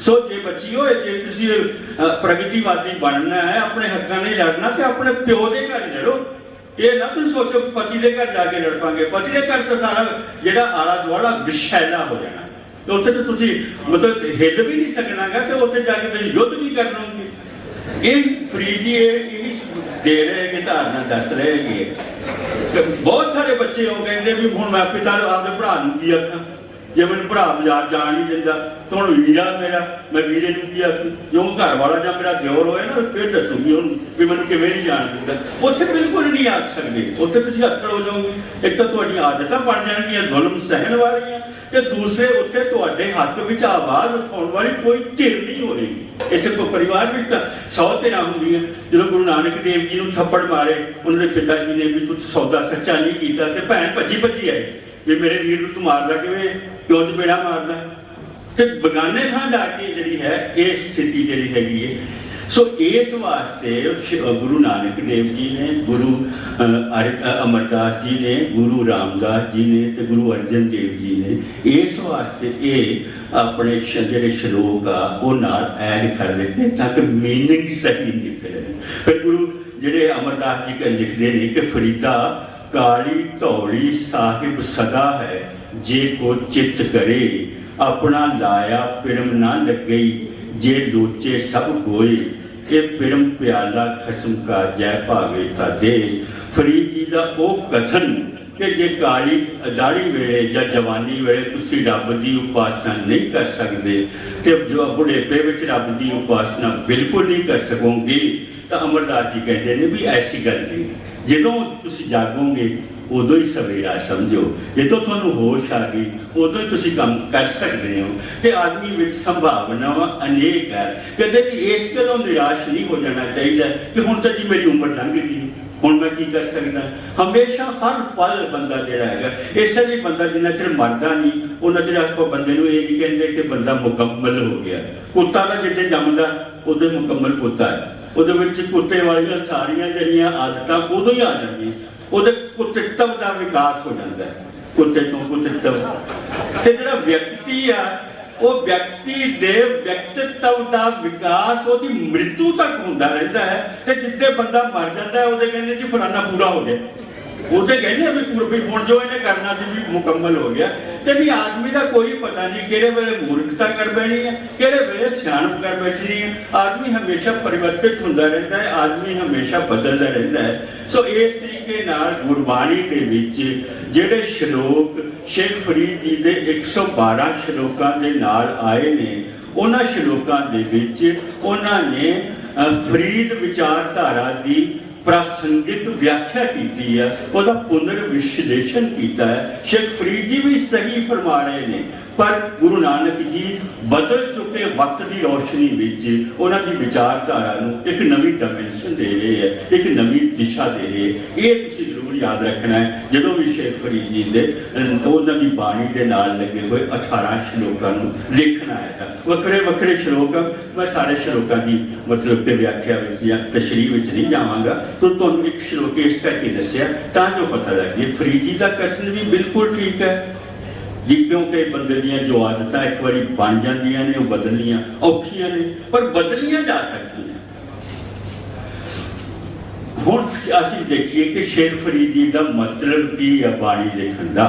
ਸੋ ਜੇ ਬੱਚੀਓ, ਜੇ ਤੁਸੀਂ ਪ੍ਰਗਤੀਵਾਦੀ ਬਣਨਾ ਹੈ, ਆਪਣੇ ਹੱਕਾਂ ਲਈ ਲੜਨਾ, ਤੇ ਆਪਣੇ ਪਿਓ ਦੇ ਘਰ ਲੜੋ। ਇਹ ਨਾ ਤੁਸੀਂ ਸੋਚੋ ਪਤੀ ਦੇ ਘਰ ਜਾ ਕੇ ਲੜ ਪਾਂਗੇ, ਪਤੀ ਦੇ ਘਰ ਤਾਂ ਸਾਰਾ ਜਿਹੜਾ ਆਲਾ ਦੁਆਲਾ ਵਿਸ਼ੈਲਾ ਹੋ ਜਾਣਾ, ਤੇ ਉੱਥੇ ਤਾਂ ਤੁਸੀਂ ਮਤਲਬ ਹਿੱਲ ਵੀ ਨਹੀਂ ਸਕਣਾਗਾ, ਤੇ ਉੱਥੇ ਜਾ ਕੇ ਤੁਸੀਂ ਯੁੱਧ ਵੀ ਕਰ ਲਓਗੇ। ਇਹ ਫਰੀਦ ਜੀ ਇਹ ਦੇ ਰਹੇ ਕਿ ਧਾਰਨਾ ਦੱਸ ਰਹੇ ਹੈਗੇ। ਬਹੁਤ ਸਾਰੇ ਬੱਚੇ ਉਹ ਕਹਿੰਦੇ ਵੀ ਹੁਣ ਮੈਂ ਪਿਤਾ ਆਪਦੇ ਭਰਾ ਨੂੰ ਕੀ ਆਖਾਂ, ਜੇ ਮੈਨੂੰ ਭਰਾ ਬਾਜ਼ਾਰ ਜਾਣ ਨਹੀਂ ਦਿੰਦਾ ਤਾਂ ਹੁਣ ਵੀਰਾ ਮੇਰਾ, ਮੈਂ ਵੀਰੇ ਨੂੰ ਕੀ ਆਖੂ, ਜੋ ਘਰ ਵਾਲਾ ਜਾਂ ਮੇਰਾ ਦਿਓਰ ਹੋਏ ਨਾ ਫਿਰ ਦੱਸੂਗੀ ਉਹਨੂੰ ਵੀ ਮੈਨੂੰ ਕਿਵੇਂ ਨਹੀਂ ਜਾਣ ਦਿੰਦਾ। ਉੱਥੇ ਬਿਲਕੁਲ ਨਹੀਂ ਆਖ ਸਕਦੇ, ਉੱਥੇ ਤੁਸੀਂ ਹੱਥੜ ਹੋ ਜਾਓਗੇ। ਇੱਕ ਤਾਂ ਤੁਹਾਡੀਆਂ ਆਦਤਾਂ ਬਣ ਜਾਣਗੀਆਂ ਜ਼ੁਲਮ ਸਹਿਣ ਵਾਲੀਆਂ, ਤੇ ਦੂਸਰੇ ਉੱਥੇ ਤੁਹਾਡੇ ਹੱਕ ਵਿੱਚ ਆਵਾਜ਼ ਉਠਾਉਣ ਵਾਲੀ ਕੋਈ ਧਿਰ ਨਹੀਂ ਹੋਏਗੀ। ਇੱਥੇ ਕੋਈ ਪਰਿਵਾਰ ਵਿੱਚ ਤਾਂ 100 ਧਿਰਾਂ ਹੁੰਦੀਆਂ। ਜਦੋਂ ਗੁਰੂ ਨਾਨਕ ਦੇਵ ਜੀ ਨੂੰ ਥੱਪੜ ਮਾਰੇ ਉਹਨਾਂ ਦੇ ਪਿਤਾ ਜੀ ਨੇ ਵੀ ਤੂੰ ਸੌਦਾ ਸੱਚਾ ਨਹੀਂ ਕੀਤਾ, ਤੇ ਭੈਣ ਭੱਜੀ ਆਈ ਵੀ ਮੇਰੇ ਵੀਰ ਨੂੰ ਤੂੰ ਮਾਰਦਾ ਕਿਵੇਂ, ਕਿਉਂ ਚਪੇੜਾ ਮਾਰਦਾ। ਤੇ ਬਗਾਨੇ ਥਾਂ ਜਾ ਕੇ ਜਿਹੜੀ ਹੈ ਇਹ ਸਥਿਤੀ ਜਿਹੜੀ ਹੈਗੀ ਹੈ। ਸੋ ਇਸ ਵਾਸਤੇ ਗੁਰੂ ਨਾਨਕ ਦੇਵ ਜੀ ਨੇ, ਗੁਰੂ ਅਮਰਦਾਸ ਜੀ ਨੇ, ਗੁਰੂ ਰਾਮਦਾਸ ਜੀ ਨੇ ਤੇ ਗੁਰੂ ਅਰਜਨ ਦੇਵ ਜੀ ਨੇ ਇਸ ਵਾਸਤੇ ਇਹ ਆਪਣੇ ਜਿਹੜੇ ਸ਼ਲੋਕ ਆ ਉਹ ਨਾਲ ਐਡ ਕਰ ਦਿੱਤੇ ਤਾਂ ਕਿ ਮੀਨਿੰਗ ਸਹੀ ਨਿਕਲੇ। ਫਿਰ ਗੁਰੂ ਜਿਹੜੇ ਅਮਰਦਾਸ ਜੀ ਲਿਖਦੇ ਨੇ ਕਿ ਫਰੀਦਾ ਕਾਲੀ ਧੌਲੀ ਸਾਹਿਬ ਸਦਾ ਹੈ, ਜੇ ਕੋ ਚਿੱਤ ਕਰੇ ਆਪਣਾ ਲਾਇਆ ਪਿਰਮ ਨਾ ਲੱਗਈ, ਜੇ ਲੋਚੇ ਸਭ ਕੋਏ ਇਹ ਪਿਰਮ ਪਿਆਲਾ ਖਸਮ ਕਾ ਜੈ ਭਾਵੇ ਤਾ ਦੇ। ਫਰੀਦ ਜੀ ਦਾ ਉਹ ਕਥਨ ਕਿ ਜੇ ਕਾਲੀ ਦਾੜੀ ਵੇਲੇ ਜਾਂ ਜਵਾਨੀ ਵੇਲੇ ਤੁਸੀਂ ਰੱਬ ਦੀ ਉਪਾਸਨਾ ਨਹੀਂ ਕਰ ਸਕਦੇ, ਤੇ ਜੋ ਬੁਢੇਪੇ ਵਿੱਚ ਰੱਬ ਦੀ ਉਪਾਸਨਾ ਬਿਲਕੁਲ ਨਹੀਂ ਕਰ ਸਕੋਗੇ, तो अमरदास जी कहते हैं भी ऐसी गल नहीं, जो तुम जागोगे उदों ही सवेरा समझो, जो तुहानू होश आ गई उदों ही तुम काम कर सकते हो। तो आदमी में संभावना अनेक है, कहते कि इस गलों निराश नहीं हो जाना चाहिए कि हुण तो जी मेरी उम्र लंघ गई, हुण मैं की कर सकता। हमेशा हर पल बंदा जिहड़ा है, इसलिए बंदा जिन्ना चिर मरदा नहीं उन्ना चिर आपां बंदे नूं ये नहीं कहते कि बंदा मुकम्मल हो गया। कुत्ता तो जिद्दे जमदा उदों मुकम्मल कुत्ता है, उहदे विच कुत्ते वालियां सारियां जिहड़ियां आदतां उदों ही आ जांदियां, उहदे कुत्तित्व का विकास हो जाता है। कुत्ते तो कुत्तित्व ते जिहड़ा व्यक्ति आ वो व्यक्ति दे व्यक्तित्व का विकास उसकी मृत्यु तक होता रहता है। तो जिद्दे बंदा मर जाता है उहदे कहंदे जी फलाना पूरा हो गया, उहदे कहंदे भी हुण जो इहने करना सी भी मुकम्मल हो गया। तो भी आदमी का कोई पता नहीं किहड़े वेले मूर्खता कर बैठी है, किहड़े वेले सियाणप कर बैठनी है। आदमी हमेशा परिवर्तित होता रहता है, आदमी हमेशा बदलता रहता है। सो इस तरीके नाल गुरबाणी दे विच जिहड़े श्लोक शेख फरीद जी दे 112 श्लोकां दे नाल आए ने, उन्हां श्लोकां दे विच उन्हां ने फरीद विचारधारा की प्रासंगिक व्याख्या की है, उसका पुनर्विश्लेषण किया है। शेख फरीद जी भी सही फरमा रहे हैं, पर गुरु नानक जी बदल चुके वक्त की रोशनी विच उन्होंने विचारधारा एक नवी डायमेंशन दे रहे हैं, एक नवी दिशा दे रहे हैं। ये तुसीं जरूर याद रखना है जो भी शेख फरीद जी के उन्होंने बाणी के नाल लगे हुए 18 श्लोकों देखना है। वक्रे वक्रे श्लोक मैं सारे श्लोकों की मतलब कि व्याख्या या तशरीह नहीं जावांगा, तो तुहानूं एक श्लोक इस करके दस्सिया तां जो पता लगे। फरीद जी का कथन भी बिल्कुल ठीक है जी, क्योंकि बंदे दियां जो आदतां एक बार बन जांदियां ने बदलनियां औखियां ने, पर बदलियां जा सकदियां। हुण असीं देखिए कि शेख फरीद जी का मतलब की है बाणी लिखण दा,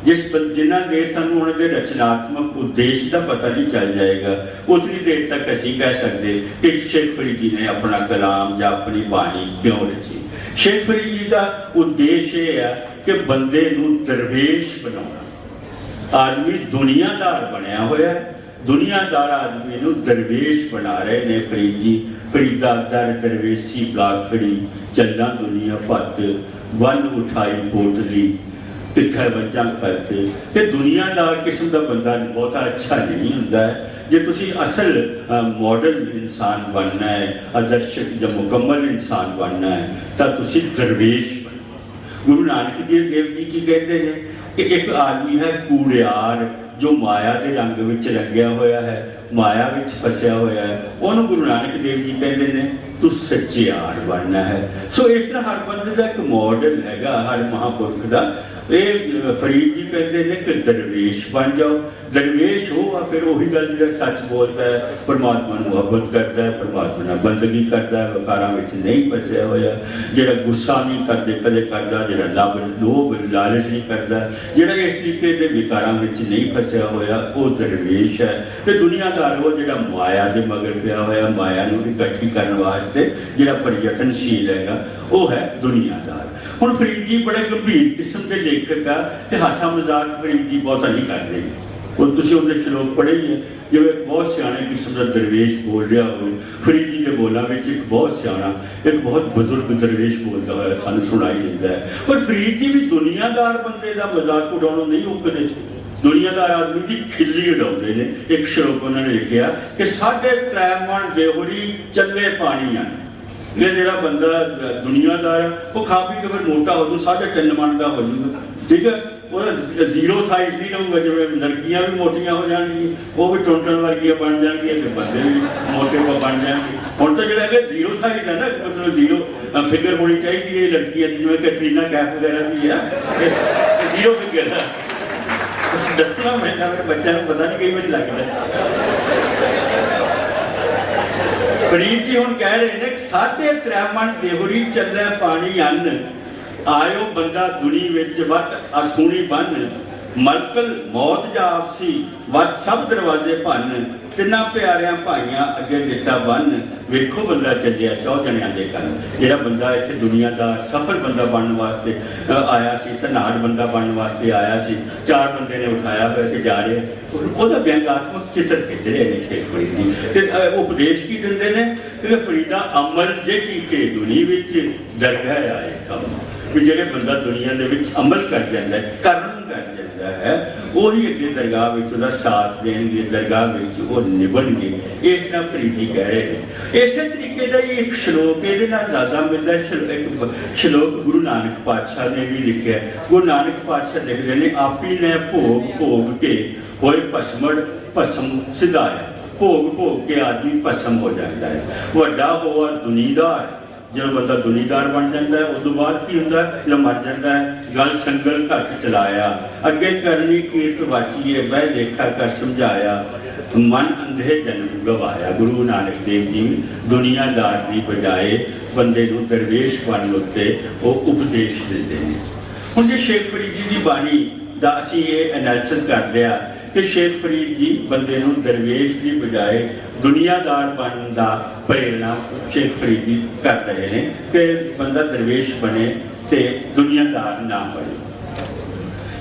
जिस जिन्ना देर सानूं उन्हां दे रचनात्मक उद्देश्य का पता नहीं चल जाएगा उतनी देर तक असीं कह सकते कि शेख फरीद जी ने अपना कलाम या अपनी बाणी क्यों रची। शेख फरीद जी का उद्देश्य यह है कि बंदे नूं दरवेश बनाउणा। आदमी दुनियादार बनया होया है, दुनियादार आदमी नूं दरवेश बना रहे ने फरीद जी। फरीदा दर दरवेशी गाखड़ी चलना दुनिया भत वन उठाई पोटली किथे वजा करते। कि दुनियादार किस्म का बंदा बहुता अच्छा नहीं होंदा है। जे तुसी असल मॉडर्न इंसान बनना है, आदर्शक या मुकम्मल इंसान बनना है, तो तुसी दरवेश बनो। गुरु नानक देव जी की कहते हैं कि एक आदमी है कूड़ियार जो माया के रंग विच रंगिया होया है, माया विच फसिया होया है, उन्होंने गुरु नानक देव जी कहते हैं तू सच्चियार बनना है। सो इस तरह हर बंदे का एक मॉडल हैगा, हर महापुरुष का। ये फरीद जी कहते हैं कि दरवेश बन जाओ। दरवेश हो फिर वही गल जो सच बोलता है, परमात्मा मुहब्बत करता है, परमात्मा ने बंदगी करता है, वकारां विच नहीं फसिया होया, जिहड़ा गुस्सा नहीं करते कदे करता, जिहड़ा लोभ लालच नहीं करता, जिहड़ा इस तरीके के विकारां विच नहीं फसिया होया, वो दरवेश है। तो दुनियादार वो जिहड़ा माया के मगर पिया होया, माया नूं इकट्ठी करने वास्ते जिहड़ा प्रयत्नशील हैगा, वो है दुनियादार। हुण फरीद जी बड़े गंभीर किस्म के लेखक आ, ते हासा मजाक फरीद जी बहुता नहीं कर रहे। और तुसीं उहदे श्लोक पढ़े ही है, जिवें बहुत सियाणे किस्म का दरवेश बोल रहा हो। फरीद जी के बोलों में एक बहुत सियाणा, एक बहुत बुजुर्ग दरवेश बोलता हुआ सानूं सुनाई देता है। पर फरीद जी भी दुनियादार बंदे का मजाक उड़ाउणों नहीं मुकदे। दुनियादार आदमी की खिल्ली उड़ाउंदे ने। एक श्लोक उन्होंने लिखिया कि 3.5 मन देहरी चले पानी आ। ये जो बंदा दुनियादार वो खा पी के फिर मोटा हो जाए, 3.5 मन का हो जाएगा, ठीक है। वो जीरो साइज नहीं रहूगा, जिवें लड़कियां भी मोटियां हो जाएंगी, वो भी टुंटन वर्गियां बन जाएंगी, बंदे भी मोटे बन जाएंगे। हुण तो जो जीरो साइज है ना, मतलब जीरो फिगर होनी चाहिए लड़कियां की, जिवें कैटरीना कैफ वगैरह भी है, जीरो फिगर है। दसना मैं बच्चों को पता नहीं कई बार लगता। फरीद जी हुण कह रहे हैं 3.5 मन देहरी चले पानी अन्न, आयो बंदा दुनी विच वत असुनी बन, मलकल मौत जा आपसी वत सब दरवाजे भन, तिन्ना प्यारियां भाइयां अगे लिटा बन वेखो बंदा चलिया 4 जणियां दे कल जिहड़ा बंदा इत्थे दुनिया दा सफल बंदा बनने वास्ते आया सी, धनाड़ बंदा बनने वास्ते आया सी, 4 बंदे ने उठाया हुआ कि जा रहे ਉਹਦਾ व्यंगात्मक चित्र खिंच रहे हैं शेख फरीद जी ते उपदेश की दिंदे ने कि फरीदा अमल जे कीते दुनिया विच दरगाह आए कम भी ਜਿਹੜੇ ਬੰਦਾ ਦੁਨੀਆ ਦੇ ਵਿੱਚ ਅਮਲ ਕਰ ਜਾਂਦਾ ਹੈ, ਕਰਮ ਕਰ ਜਾਂਦਾ ਹੈ, ਉਹੀ ਅੱਗੇ ਦਰਗਾਹ ਵਿੱਚ ਉਹਦਾ ਸਾਥ ਦੇਣਗੇ, ਦਰਗਾਹ ਵਿੱਚ ਉਹ ਨਿਭਣਗੇ। ਇਸ ਤਰ੍ਹਾਂ ਫਰੀਦ ਜੀ ਕਹਿ ਰਹੇ ਨੇ। ਇਸੇ ਤਰੀਕੇ ਦਾ ਹੀ ਇੱਕ ਸ਼ਲੋਕ ਇਹਦੇ ਨਾਲ ਜ਼ਿਆਦਾ ਮਿਲਦਾ ਇੱਕ ਸ਼ਲੋਕ ਗੁਰੂ ਨਾਨਕ ਪਾਤਸ਼ਾਹ ਨੇ ਵੀ ਲਿਖਿਆ। ਗੁਰੂ ਨਾਨਕ ਪਾਤਸ਼ਾਹ ਲਿਖਦੇ ਨੇ ਆਪੀ ਨੇ ਭੋਗ ਭੋਗ ਕੇ ਹੋਏ ਭਸਮ ਸਿਧਾਇਆ। ਭੋਗ ਭੋਗ ਕੇ ਆਦਮੀ ਭਸਮ ਹੋ ਜਾਂਦਾ ਹੈ। ਵੱਡਾ ਹੋਆ ਦੁਨੀਦਾਰ, जो बंदा दुनीदार बन जाता है उस बाद की होंगे जो मर जाता है गल संगल घट चलाया अगे करनी कीर्त वाचिए वह लेखा कर समझाया मन अंधे जन्म गवाया। गुरु नानक देव जी दुनियादार की बजाए बंदे नूं दरवेश बन उत्ते वो उपदेश देते हैं। हुण जे शेख फरीद जी की बाणी का असीं ये एनालिसिस कर लिया कि शेख फरीद जी बंदे नूं दरवेश की बजाए दुनियादार बनने का प्रेरणा शेख फरीद जी कर रहे हैं कि बंदा दरवेश बने तो दुनियादार ना बने।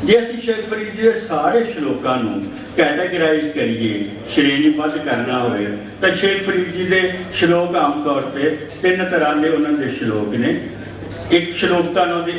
जे असीं शेख फरीद जी के सारे श्लोकों को कैटेगराइज करिए, श्रेणीबद्ध करना होवे तो शेख फरीद जी के श्लोक आम तौर पर 3 तरह के उन्होंने श्लोक ने। एक श्लोक तो उन्होंने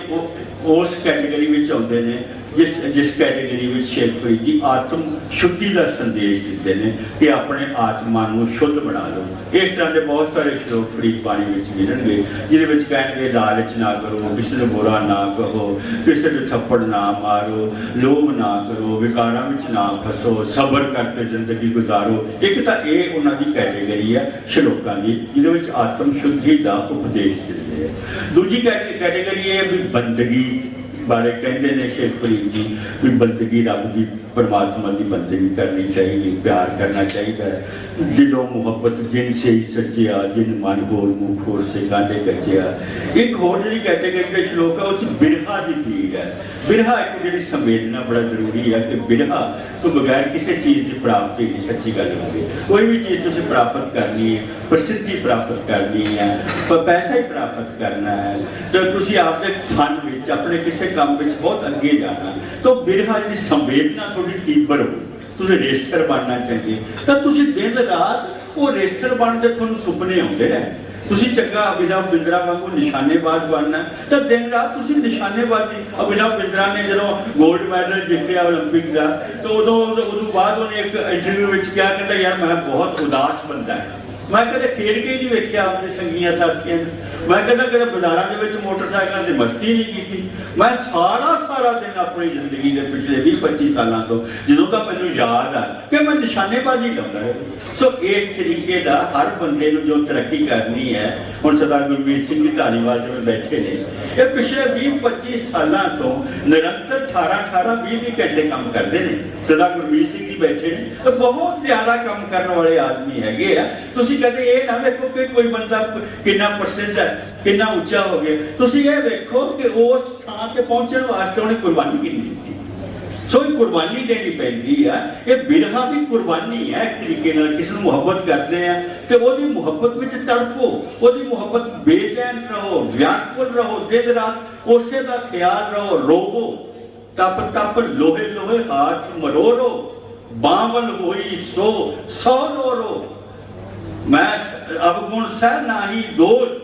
उस कैटेगरी में आते हैं जिस कैटेगरी में शेख फरीद जी आत्म शुद्धि का संदेश देते हैं कि अपने आत्मा को शुद्ध बना लो। इस तरह के बहुत सारे श्लोक फरीद बाणी में मिलेंगे जिहदे कहेंगे लालच ना करो, किसी ने बुरा ना कहो, किसी ने थप्पड़ ना मारो, लोभ ना करो, विकारां विच ना फसो, सबर करके जिंदगी गुजारो। एक तो ये उन्होंने कैटेगरी है श्लोकों की जिहदे आत्म शुद्धि का उपदेश देते हैं। दूजी कैटेगरी है भी बंदगी बारे कहते हैं शेख फरीद जी भी बंदगी रब की परमात्मा की बंदगी करनी चाहिए, प्यार करना चाहिए। दिलों मुहब्बत जिन से ही सचिया जिन मन होर मुख होर से कांटे कचिया। एक होर जी कैटेगरी का श्लोक है उस बिरहा की पीड़ है। बिरहा एक जी संवेदना बड़ा जरूरी है कि बिरहा तो बगैर किसी चीज़ की प्राप्ति नहीं। सच्ची गल होगी कोई भी चीज़ तुझे प्राप्त करनी है, प्रसिद्धि प्राप्त करनी है, पैसा ही प्राप्त करना है तो तुझे आपके फन में अपने किसी काम में बहुत अगे जाना तो बिरहा जी संवेदना थोड़ी तीव्र हो। तुझे रेसर बनना चाहिए तो तुझे दिन रात वो रेसर बनते थोड़ा सुपने आते हैं। तुसी चंगा अभिनव बिंद्रा वांगू निशानेबाज बनना तो दिन रात तुसी निशानेबाजी। अभिनव बिंद्रा ने जो गोल्ड मैडल जीतिया ओलंपिक का तो उदों बाद उन्हें एक इंटरव्यू में क्या कहता यार मैं बहुत उदास बनता है। मैं कदे खेल के नहीं वेख्या अपने संगिया साथियों मैं कहता कदे बाजारों के मोटरसाइकिलों से मस्ती नहीं की। मैं सारा दिन अपनी जिंदगी के पिछले 20-25 सालों तो जो का मैनू याद है कि मैं निशानेबाजी करता है। सो इस तरीके का हर बंदे जो तरक्की करनी है। हम सरदार गुरमीत सिंह जी धालीवाल जिवें बैठे ने ये पिछले 20-25 सालों तो निरंतर 18-20 घंटे काम करते हैं। सरदार गुरमीत सिंह जी बैठे ने तो बहुत ज्यादा काम करने वाले आदमी है। तुसीं कदे ये ना देखो कि कोई बंदा कितना प्रसिद्ध है कितना उच्चा हो गया। तुसीं ये देखो कि उस स्थान ते पहुंचने वास्ते उन्हें कुर्बानी कितनी दी। सो कुर्बानी देनी पैंदी है। ये बिरहा भी कुर्बानी है एक तरीके नाल। किसी ने मुहब्बत करते हैं तो वो मुहब्बत विच तड़पो, वो मुहब्बत बेचैन रहो, व्याकुल रहो, दिन रात उसे का ख्याल रहो, रोवो तप तप लोहे लोहे हाथ मरोरो बावल होई सो रो मैं अब गुण सह ना ही दोष।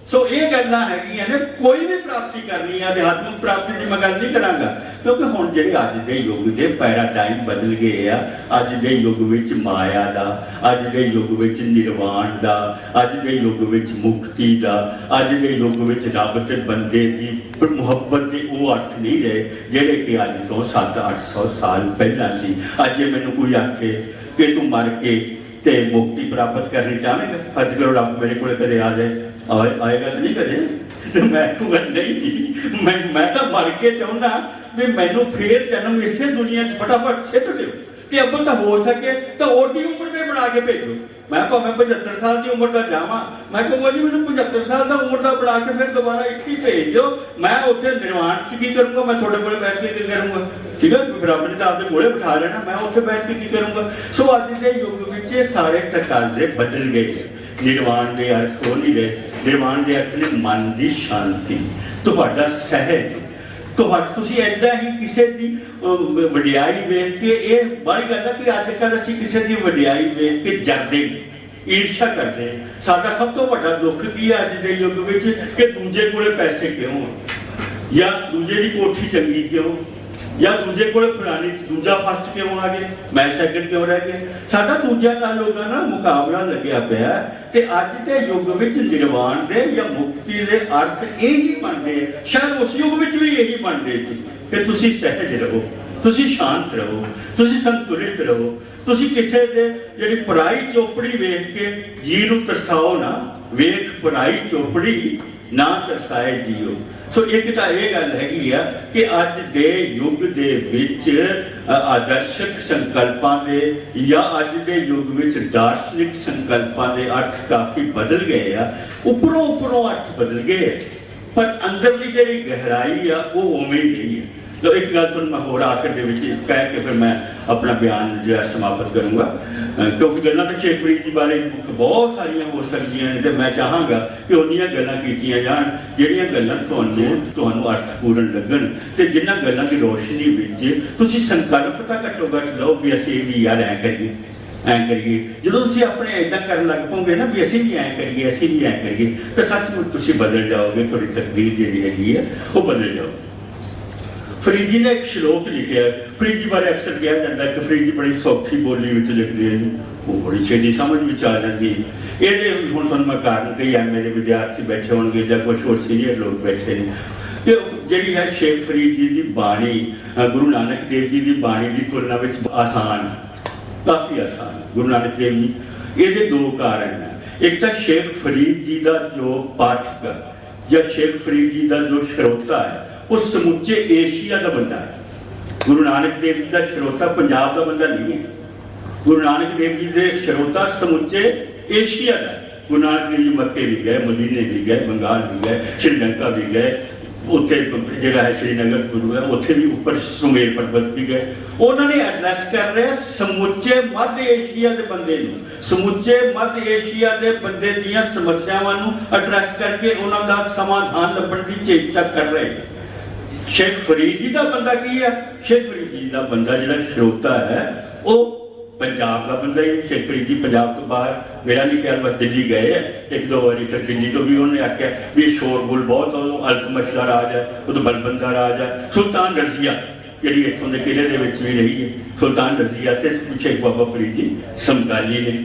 सो ये गल्लां हैगियां ने कोई भी प्राप्ति करनी है अध्यात्मिक प्राप्ति की मैं गल नहीं करांगा क्योंकि हुण जिहड़े अज दे युग दे पैराडाइम बदल गए आ। अज दे युग विच माया दा, अज दे युग विच निर्वाण दा, अज दे युग विच मुक्ति दा, अज दे युग विच रब ते बंदे दी मुहब्बत दे वो अर्थ नहीं रहे जिहड़े कि अज तो 700-800 साल पहला सी। अज जे मैनूं कोई आखे कि तू मर के ते मुक्ति प्राप्त करनी चाहेगा, फर्ज करो रब मेरे को कदे आ जाए आएगा तो नहीं कदे तो मैं को गल नहीं थी। मैं तो मर के चाहना भी मैनू फिर जन्म इसे दुनिया फटाफट सिट दो कि अब्बल तो हो सके तो ओटी उम्र के बना के भेजो। मैं भावें 75 साल की उम्र का जावा, मैं कहूँगा जी मैंने 75 साल का उम्र का बना के फिर दोबारा एक ही भेज दो, मैं उत्थे निर्वाण च की करूँगा, मैं थोड़े कोल बैठ के की करूँगा, ठीक है, फिर अपने तो आपके कोले बिठा लेना, मैं उत्थे बैठ के की करूँगा। सो अज के युग में सारे तकाजे बदल गए। निर्वाण के अर्थ हो नहीं रहे। निर्वाण के अर्थ ने मन की शांति, तुहाडा सहज, तुसीं ऐदा ही किसी की वडियाई वेख के, ये बड़ी गल है कि अजकल असीं किसी की वडियाई वेख के जरदे ईर्षा करते हैं। साडा सब तो वड्डा दुख की है अज के युग में कि दूजे कोले पैसे क्यों, या दूजे की कोठी चंगी क्यों, या दूजे कोले फलानी दूजा फस्ट क्यों आ गए, मैं सैकंड क्यों रह गए। साडा दूजा नाल लोगों नाल मुकाबला लग्या पिया कि अज के युग में निर्वाण दे या मुक्ति दे अर्थ यही बनते हैं। शायद उस युग में भी यही बनते सी कि तुसीं सहज रहो, तुसीं शांत रहो, तुसीं संतुलित रहो, तुसीं किसी दे जिहड़ी पराई चौपड़ी वेख के जी नूं तरसाओ ना, वेख पराई चौपड़ी ना तरसाए जीओ। सो एक तो यह गल हैगी आ कि अज के युग दे विच आदर्शक संकल्पां दे या अज के युग विच दार्शनिक संकल्पां दे अर्थ काफी बदल गए आ। उपरों उपरों अर्थ बदल गए पर अंदरली जिहड़ी गहराई आ वो उवें ही रही है। तो एक गल तुहानूं मैं होर आखिर दे विच कह के फिर मैं अपना बयान जो है समाप्त करूँगा, क्योंकि गल्लां तो शेख फरीद जी बारे बहुत सारियां हो सकदियां ने, मैं चाहांगा कि उन्नियां गल्लां कीतियां जाण जिहड़ियां गल्लां तुहानूं अर्थपूर्ण लगन ते जिन्हां गल्लां की रोशनी विच तुसीं संकल्प तां घट्टो घट्ट लओ भी असीं भी यार ऐ करिए ऐ करिए। जो तुसीं अपने इदां करन लग पोगे ना भी असीं भी ऐ करिए असीं भी ऐ करिए, तो सचमुच तुसीं बदल जाओगे, तुहाडी तकदीर जिहड़ी हैगी है वो बदल जाओगे। फरीद जी ने एक श्लोक लिखा है, फरीद जी बारे अक्सर कहा जाता है कि फरीद जी बड़ी सौखी बोली में लिखते हैं, वो बड़ी छेती समझ में आ जाती है। ये हुण तुहानूं मैं कारण कही है, मेरे विद्यार्थी बैठे होंगे या कुछ होर सीनियर लोग बैठे हैं कि जिहड़ी है शेख फरीद जी की बाणी गुरु नानक देव जी की बाणी की तुलना में आसान, काफ़ी आसान। गुरु नानक देव जी ये दो कारण हैं। एक तो शेख फरीद जी का जो पाठक या शेख फरीद जी का जो श्रोता है वो समुचे एशिया का बंदा है। गुरु नानक देव जी का श्रोता पंजाब का बंदा नहीं है। गुरु नानक देव जी के श्रोता समुचे एशिया का। गुरु नानक देव जी मक्के भी गए, मदीने भी गए, बंगाल भी गए, श्रीलंका भी गए, उत्थे जिहड़ा है श्रीनगर गुरु है उत्थे भी उपर सुमेर पर्वत भी गए। उन्होंने एड्रैस कर रहे समुचे मध्य एशिया के बंदे नूं, समुचे मध्य एशिया के बंदे दीयां समस्यावां नूं एड्रैस करके उन्हां दा समाधान लभण की चेष्टा कर रहे हैं। शेख फरीद जी का बंदा की है, शेख फरीद जी का बंदा जिहड़ा श्रोता है वो पंजाब का बंदा ही। शेख फरीद जी पंजाब तो बाहर मेरा नहीं ख्याल बस दिल्ली गए है एक दो बारी, फिर दिल्ली तो भी उन्होंने आख्या भी शोरगुल बहुत, अल्तमश का राज है, वो तो बलबन का राज है। सुल्तान रजिया जी इतों के किले के भी रही है, सुल्तान रजिया ते शेख बाबा फरीद जी समकाली ने,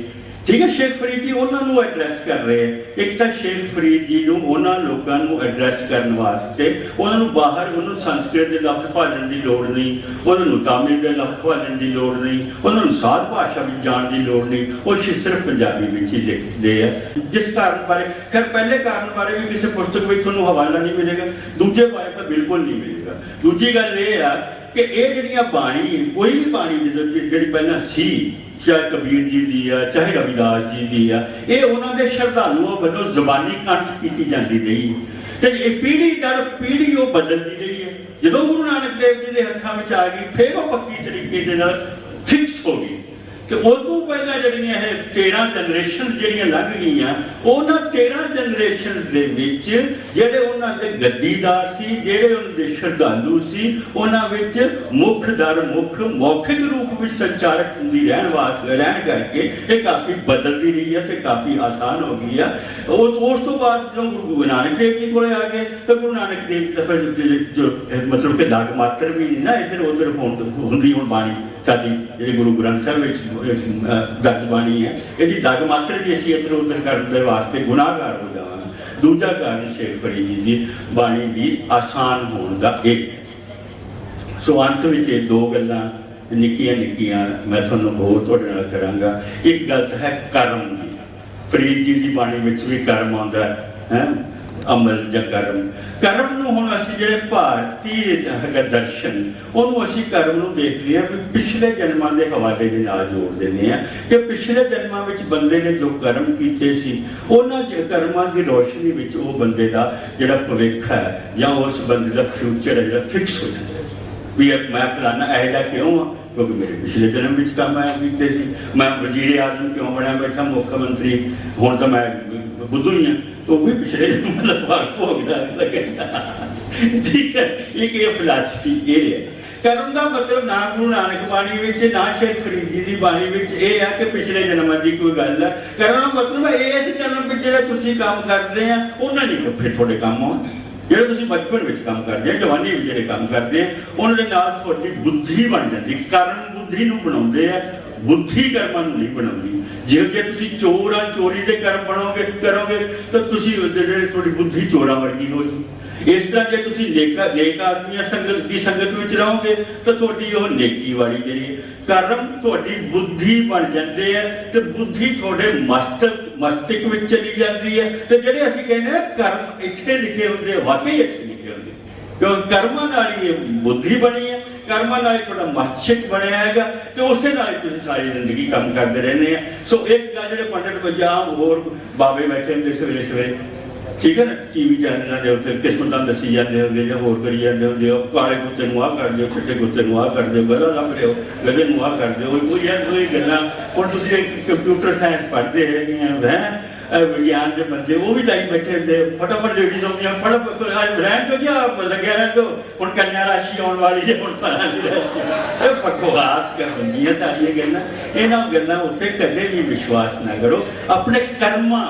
ठीक है। शेख फरीद जी उन्होंने एड्रैस कर रहे हैं। एक तो शेख फरीद जी उन्होंने लोगों एड्रैस करने वास्ते उन्होंने बाहर उन्होंने संस्कृत के लफ्ज भालने की लड़ नहीं, उन्होंने तमिल के लफ्ज भालने की लड़ नहीं, उन्होंने सात भाषा भी जानने की लड़ नहीं, वो सिर्फ पंजाबी में ही लिखते हैं। जिस कारण बारे खैर पहले कारण बारे भी किसी पुस्तक में थोड़ा हवाला नहीं मिलेगा, दूजे बारे तो बिल्कुल नहीं मिलेगा। दूजी गल ये है कि ये जिहड़ियां बाणी कोई भी बाणी जिहड़ी पहला सी, चाहे कबीर जी की है चाहे रविदास जी की है, ये उन्होंने श्रद्धालुओं वालों जबानी कंठ की जाती रही है। ये पीढ़ी दर पीढ़ी वो बदलती रही है। जो गुरु नानक देव जी के हत्थों में आ गई फिर वो पक्की तरीके के फिक्स हो गई। तो उदू पहला जड़ियां 13 जनरेशन जड़ियां लंघ गई, उन्होंने 13 जनरेशन जेडे उन्होंने गद्दीदार सी, जेडे उन्होंने श्रद्धालु सी, उन्होंने मुख दर मुख मौखिक रूप में संचारक होंगी रहन वास्ते रहन करके ये काफ़ी बदलती रही है तो काफ़ी आसान हो गई है। उस तो बाद जो गुरु नानक देव जी को आ गए तो गुरु नानक देव जी फिर जो मतलब कि लग मात्र भी नहीं ना इधर उधर होंगी हुण बाणी साडी जिहड़ी गुरु ग्रंथ साहिब दर्ज बाणी है, यदि लग मात्र भी असीं इधर उधर करने वास्ते गुनाहगार हो जावांगे। दूजा कारण शेख फरीद जी की बाणी की आसान होने का एक। सो अंत में दो गल्लां निक्कियां निक्कियां मैं तुहानूं होर तुहाडे नाल करांगा। एक गल है कर्म की, फरीद जी की बाणी में भी कर्म आउंदा है। अमल या कर्म कर्म ਨੂੰ ਹੁਣ ਅਸੀਂ ਜਿਹੜੇ ਭਾਰਤੀ ਹੈਗਾ ਦਰਸ਼ਨ ਉਹਨੂੰ ਅਸੀਂ कर्म ਨੂੰ ਦੇਖਦੇ ਹਾਂ ਵੀ ਪਿਛਲੇ ਜਨਮਾਂ ਦੇ ਹਵਾਲੇ ਦੇ ਨਾਲ ਜੋੜ ਦਿੰਦੇ ਹਾਂ ਕਿ ਪਿਛਲੇ ਜਨਮਾਂ ਵਿੱਚ ਬੰਦੇ ਨੇ ਜੋ ਕਰਮ ਕੀਤੇ ਸੀ ਉਹਨਾਂ ਕਰਮਾਂ ਦੀ ਰੋਸ਼ਨੀ ਵਿੱਚ ਉਹ ਬੰਦੇ ਦਾ ਜਿਹੜਾ ਭਵਿੱਖ ਹੈ ਜਾਂ ਉਸ ਬੰਦੇ ਦਾ ਫਿਊਚਰ ਹੈ ਜਿਹੜਾ ਫਿਕਸ ਹੋ ਜਾਂਦਾ ਵੀ ਮੈਂ ਫਲਾਣਾ ਇਹੋ ਜਿਹਾ ਕਿਉਂ ਆ क्योंकि मेरे पिछले जन्म में काम आया कीते सी मैं वजीर आजम क्यों बनया बैठा मुख्यमंत्री हुण तो मैं बुद्धू ही हाँ तो भी पिछले मतलब भोगदा लगेगा ठीक है एक ये फिलासफी ये है कर्म का मतलब ना गुरु नानक बाणी विच ना शेख फरीद जी की बाणी विच ये है कि पिछले जन्मां की कोई गल है कर्म का मतलब इस जन्म में जिहड़े तुसीं काम करदे आ उन्हां नहीं फिर तुहाडे काम आउण ਜਿਹੜੇ ਤੁਸੀਂ ਬਚਪਨ ਵਿੱਚ ਕੰਮ ਕਰਦੇ ਆ ਜਵਾਨੀ ਵਿੱਚ ਜਿਹੜੇ ਕੰਮ ਕਰਦੇ ਆ ਉਹਨਾਂ ਦੇ ਨਾਲ ਤੁਹਾਡੀ ਬੁੱਧੀ ਬਣ ਜਾਂਦੀ ਕਰਮ ਬੁੱਧੀ ਨੂੰ ਬਣਾਉਂਦੇ ਆ ਬੁੱਧੀ ਕਰਮਾਂ ਨੂੰ ਨਹੀਂ ਬਣਾਉਂਦੀ ਜੇ ਤੁਸੀਂ ਚੋਰਾਂ ਚੋਰੀ ਦੇ ਕਰਮ ਕਰੋਗੇ ਤਾਂ ਤੁਸੀਂ ਜਿਹੜੇ ਤੁਹਾਡੀ ਬੁੱਧੀ ਚੋਰਾਂ ਵਰਗੀ ਹੋ ਜਾਊ ਇਸ ਤਰ੍ਹਾਂ ਜੇ ਤੁਸੀਂ ਨੇਕ ਆਦਮੀਆਂ ਸੰਗਤ ਦੀ ਸੰਗਤ ਵਿੱਚ ਰਹੋਗੇ ਤਾਂ ਤੁਹਾਡੀ ਉਹ ਨੇਕੀ ਵਾਲੀ ਜਿਹੜੀ ਕਰਮ ਤੁਹਾਡੀ ਬੁੱਧੀ ਬਣ ਜਾਂਦੇ ਆ ਤੇ ਬੁੱਧੀ ਤੁਹਾਡੇ ਮਸਤਕ ਵਿੱਚ ਚਲੀ ਜਾਂਦੀ ਹੈ ਤੇ ਜਿਹੜੇ ਅਸੀਂ ਕਹਿੰਦੇ ਆ ਕਰਮ ਇੱਥੇ ਲਿਖੇ ਹੁੰਦੇ ਵਾਕਈ ਇੱਥੇ ਲਿਖੇ ਹੁੰਦੇ ਕਿਉਂਕਿ ਕਰਮਾਂ ਨਾਲ ਹੀ ਬੁੱਧੀ ਬਣੀ ਹੈ ਕਰਮਾਂ ਨਾਲ ਤੁਹਾਡਾ ਮਸਤਕ ਬਣਿਆ ਹੈਗਾ ਤੇ ਉਸੇ ਨਾਲ ਤੁਸੀਂ ਸਾਰੀ ਜ਼ਿੰਦਗੀ ਕੰਮ ਕਰਦੇ ਰਹਿੰਦੇ ਆ ਸੋ ਇੱਕ ਗੱਲ ਜਿਹੜੇ ਪੰਡਤ ਪੰਜਾਬ ਹੋਰ ਬਾਬੇ ਬੈਠੇ ਹੁੰਦੇ ਸਵੇਰੇ ठीक है ना टीवी चैनलों के उत्ते किस्मत दसी जाते होंगे या होर करी जाते होंगे काले कुत्ते आ कर दो चिट्टे कुत्ते आ कर दो गधा लभ रहे हो गधे आ कर दो यार कोई गल्लां हुण तुसीं कंप्यूटर साइंस पढ़ते हैं विज्ञान के बंदे वो भी लाई बैठे होंगे फटाफट लेडीज आउंदियां फटाफट रहन दो जी आप लगे रहन दो हुण कन्या राशि आउण वाली है हुण पता नहीं बकवास कर होंदियां सारियां गल्लां इन्हां गल्लां उत्ते कदे भी विश्वास ना करो अपने कर्मां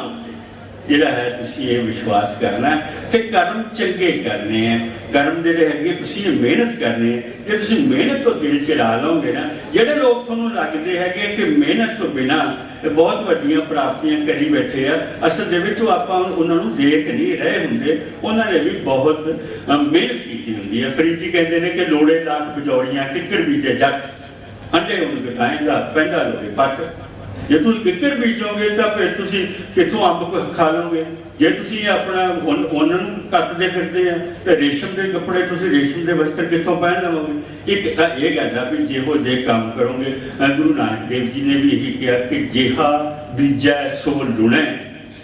ਜਿਹੜਾ ਹੈ ਤੁਸੀਂ ਇਹ ਵਿਸ਼ਵਾਸ ਕਰਨਾ ਕਿ ਕਰਮ ਚੰਗੇ ਕਰਨੇ ਆ ਕਰਮ ਜਿਹੜੇ ਹੈਗੇ ਤੁਸੀਂ ਮਿਹਨਤ ਕਰਨੀ ਹੈ ਜੇ ਤੁਸੀਂ ਮਿਹਨਤ ਤੋਂ ਦਿਲ ਚ ਲਾ ਲਓਗੇ ਨਾ ਜਿਹੜੇ ਲੋਕ ਤੁਹਾਨੂੰ ਲੱਗਦੇ ਹੈਗੇ ਕਿ ਮਿਹਨਤ ਤੋਂ ਬਿਨਾ ਬਹੁਤ ਵੱਡੀਆਂ ਪ੍ਰਾਪਤੀਆਂ ਕਰੀ ਬੈਠੇ ਆ ਅਸਲ ਦੇ ਵਿੱਚ ਉਹ ਆਪਾਂ ਉਹਨਾਂ ਨੂੰ ਦੇਖ ਨਹੀਂ ਰਹੇ ਹੁੰਦੇ ਉਹਨਾਂ ਨੇ ਵੀ ਬਹੁਤ ਮਿਹਨਤ ਕੀਤੀ ਹੁੰਦੀ ਹੈ ਫਰੀਦ ਜੀ ਕਹਿੰਦੇ ਨੇ ਕਿ ਲੋੜੇ ਲਾਖ ਬਜੌੜੀਆਂ ਕਿੱਕਰ ਬੀਜੇ ਜੱਟ ਅੰਡੇ ਉਹਨੂੰ ਕਟਾਏਗਾ ਪੈਂਦਾ ਲੋੜੇ ਪੱਟ ਜੇ ਤੁਸੀਂ ਕਿੱਕਰ ਬੀਜੋਗੇ ਤਾਂ ਫਿਰ ਤੁਸੀਂ ਕਿੱਥੋਂ ਅੰਬ ਖਾ ਲਓਗੇ ਜੇ ਤੁਸੀਂ ਆਪਣਾ ਉਹਨਾਂ ਨੂੰ ਕੱਟਦੇ ਫਿਰਦੇ ਆ ਤੇ ਰੇਸ਼ਮ ਦੇ ਕੱਪੜੇ ਤੁਸੀਂ ਰੇਸ਼ਮ ਦੇ ਵਸਤਰ ਕਿੱਥੋਂ ਪਹਿਨ ਲਵੋਗੇ ਇੱਕ ਇਹ ਗੱਲ ਆ ਵੀ ਜਿਹੋ ਜੇ ਕੰਮ ਕਰੋਗੇ ਗੁਰੂ ਨਾਨਕ ਦੇਵ ਜੀ ਨੇ ਵੀ ਇਹੀ ਕਿਹਾ ਕਿ ਜਿਹਾ ਬੀਜੈ ਸੋ ਲੁਣੈ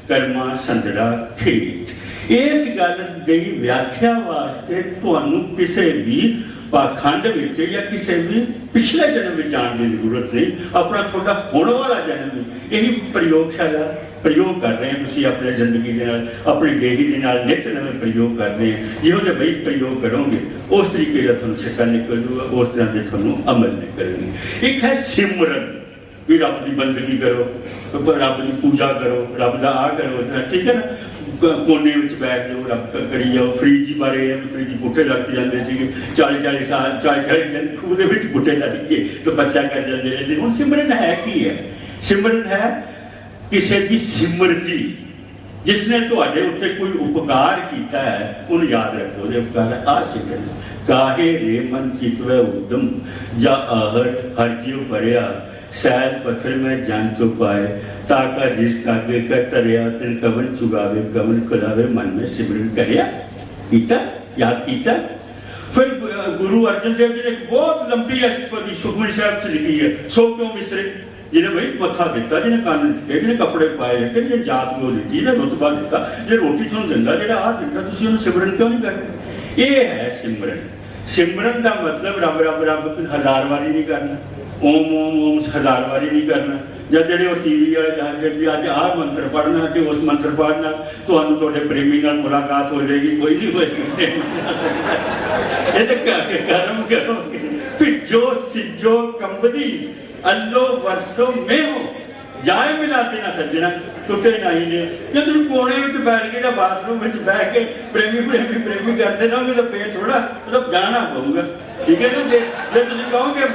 ਕਰਮਾ ਸੰਦੜਾ ਖੇਤ ਇਸ ਗੱਲ ਦੀ ਵਿਆਖਿਆ ਵਾਸਤੇ ਤੁਹਾਨੂੰ ਕਿਸੇ ਵੀ पाखंड में या किसी भी पिछले जन्म में जाने की जरूरत नहीं अपना थोड़ा होने वाला जन्म यही प्रयोगशाला प्रयोग कर रहे हैं तुम अपने जिंदगी के नाल अपनी डेही के नाल नित नवे प्रयोग कर रहे हैं जिहो जिहा बई प्रयोग करोगे उस तरीके का तुहानूं सिक्का निकल जूगा उस तरह के तुहानूं अमल निकलणगे एक है सिमरन भी रब की बंदगी करो रब की पूजा करो रब का आ करो ठीक है ना कोने में बैठ जाओ रब करी जाओ फरीद जी बारे फरीद जी बूटे लग जाते थे 40 साल 40 दिन खूह के बूटे लग के तपस्या कर जाते रहते हुण सिमरन है की है सिमरन है किसी की सिमरती जिसने तुहाडे उत्ते कोई उपकार किया है उन्हें याद रखो उपकार आ सिमरन काहे रे मन चितवे उद्यम जा आहर हर जीव भरिया सैल पत्थर में जान तो पाए ताका जिस कागे कर तरिया तिन कवन चुगावे कवन खुलावे मन में सिमरन करिया कीता याद कीता फिर गुरु अर्जन देव जी ने बहुत लंबी अष्टपदी सुखमनी साहब से लिखी है सो क्यों मिश्रे जिन्हें भाई मत्था दिता जिन्हें कान दिते जिन्हें कपड़े पाए दिते जिन्हें जात को दी जिन्हें रुतबा दिता जिन्हें रोटी तुहानूं दिंदा जिहड़ा आ दिंदा तुसीं उहनूं सिमरन क्यों नहीं करदे ये है सिमरन सिमरन का मतलब रब रब रब हजार बारी नहीं करना ओम ओम ओम हजार बारी नहीं करना जब जो टीवी वाले दसदे भी अज आ मंत्र पढ़ना कि उस मंत्र पढ़ना तो प्रेमी नाल मुलाकात हो जाएगी कोई नहीं होएगी ये तो कर्म करोगे फिर जो सिजो कंबदी अल्लो वर्षों में हो जाए मिलाते ना सज्जना टुटे नहीं ने जो तुम कोने में बैठ के या बाथरूम में बैठ के प्रेमी प्रेमी प्रेमी करते रहोगे तो फिर थोड़ा मतलब जाना पऊगा ठीक है ना जो तुम कहोगे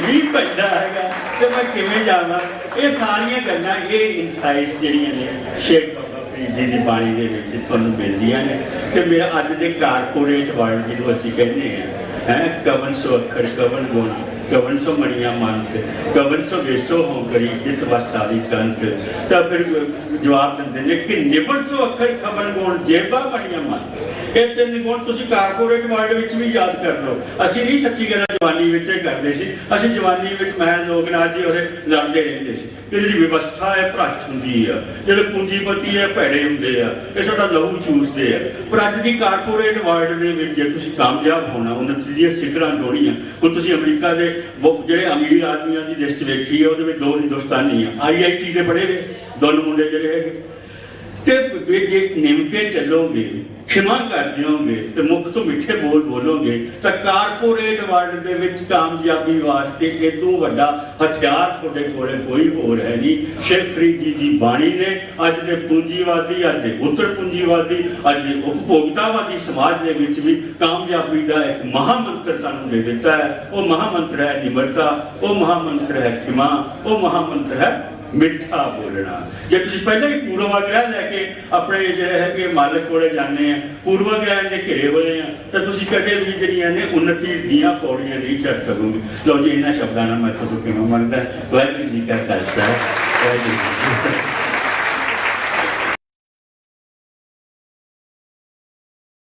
मीह पैदा है तो मैं किवें जावां ये सारियां गल्लां ये इनसाइट्स जिहड़ियां ने शेख बाबा फरीद जी की बाणी दे विच तुहानूं मिलदियां ने कि मेरा अज दे कारपोरेट वर्ल्ड जिहनूं असीं कहने हैं कवन सो अखर कवन गुण कवन सो मणिया मंत कवन सो वेसो हो गरीब जित बस सारी कंत। तो फिर जवाब देंगे ने कि निबड़ सो अखर खबन गुण जेबा मणिया मंत। ये तीन गुण तुसीं कारपोरेट वर्ल्ड विच भी याद कर लो। असीं नहीं सच्ची गल जवानी विच करदे सी, असीं जवानी विच मैं लोकनाथ जी और लड़दे रहंदे सी कि जिहड़ी व्यवस्था है भ्रष्ट हुंदी है, जिहड़े पूंजीपति है भैड़े हुंदे आ, ये साडा लहू चूसदे आ। पर अज दी कारपोरेट वर्ल्ड दे विच जे तुसीं कामयाब होना, उन्नति दी सिखरां जोड़ियां। हुण तुसीं अमरीका दे जिहड़े अमीर आदमियां दी लिस्ट वेखी है, उहदे विच 2 हिंदुस्तानी आ, IIT दे पढ़े ने दोनों मुंडे जिहड़े हैगे। ते जे निम के चलोगे, क्षमा कर दिओगे तो मुख तो मिठे बोल बोलोगे तो कारपोरेट वर्ल्ड दे विच कामयाबी वास्ते इदों वड्डा हथियार तुहाडे कोले कोई होर है नहीं। शेख फरीद जी बाणी ने अज दे पूंजीवादी, अज दे उत्तर पूंजीवादी, अज दे उपभोक्तावादी समाज दे विच भी कामयाबी दा एक महामंत्र सानूं दे दिता है। वो महामंत्र है निमरता, वो महामंत्र है क्षमा, वो महामंत्र है मिठा बोलना। जे तुसीं पहले ही पूर्वाग्रह लैके अपने जिहड़े है मालक कोले जाने हैं, पूर्वाग्रह दे घिरे होए हैं, तो तुसीं कदे भी जिहड़ियां ने उन्नति दीयां पौड़ियां नहीं चढ़ सकोगे। लो जी इन्हां शब्दां नाल मैं तुहानूं किवें मनदा। वाहिगुरू जी का खालसा, वाहिगुरू जी।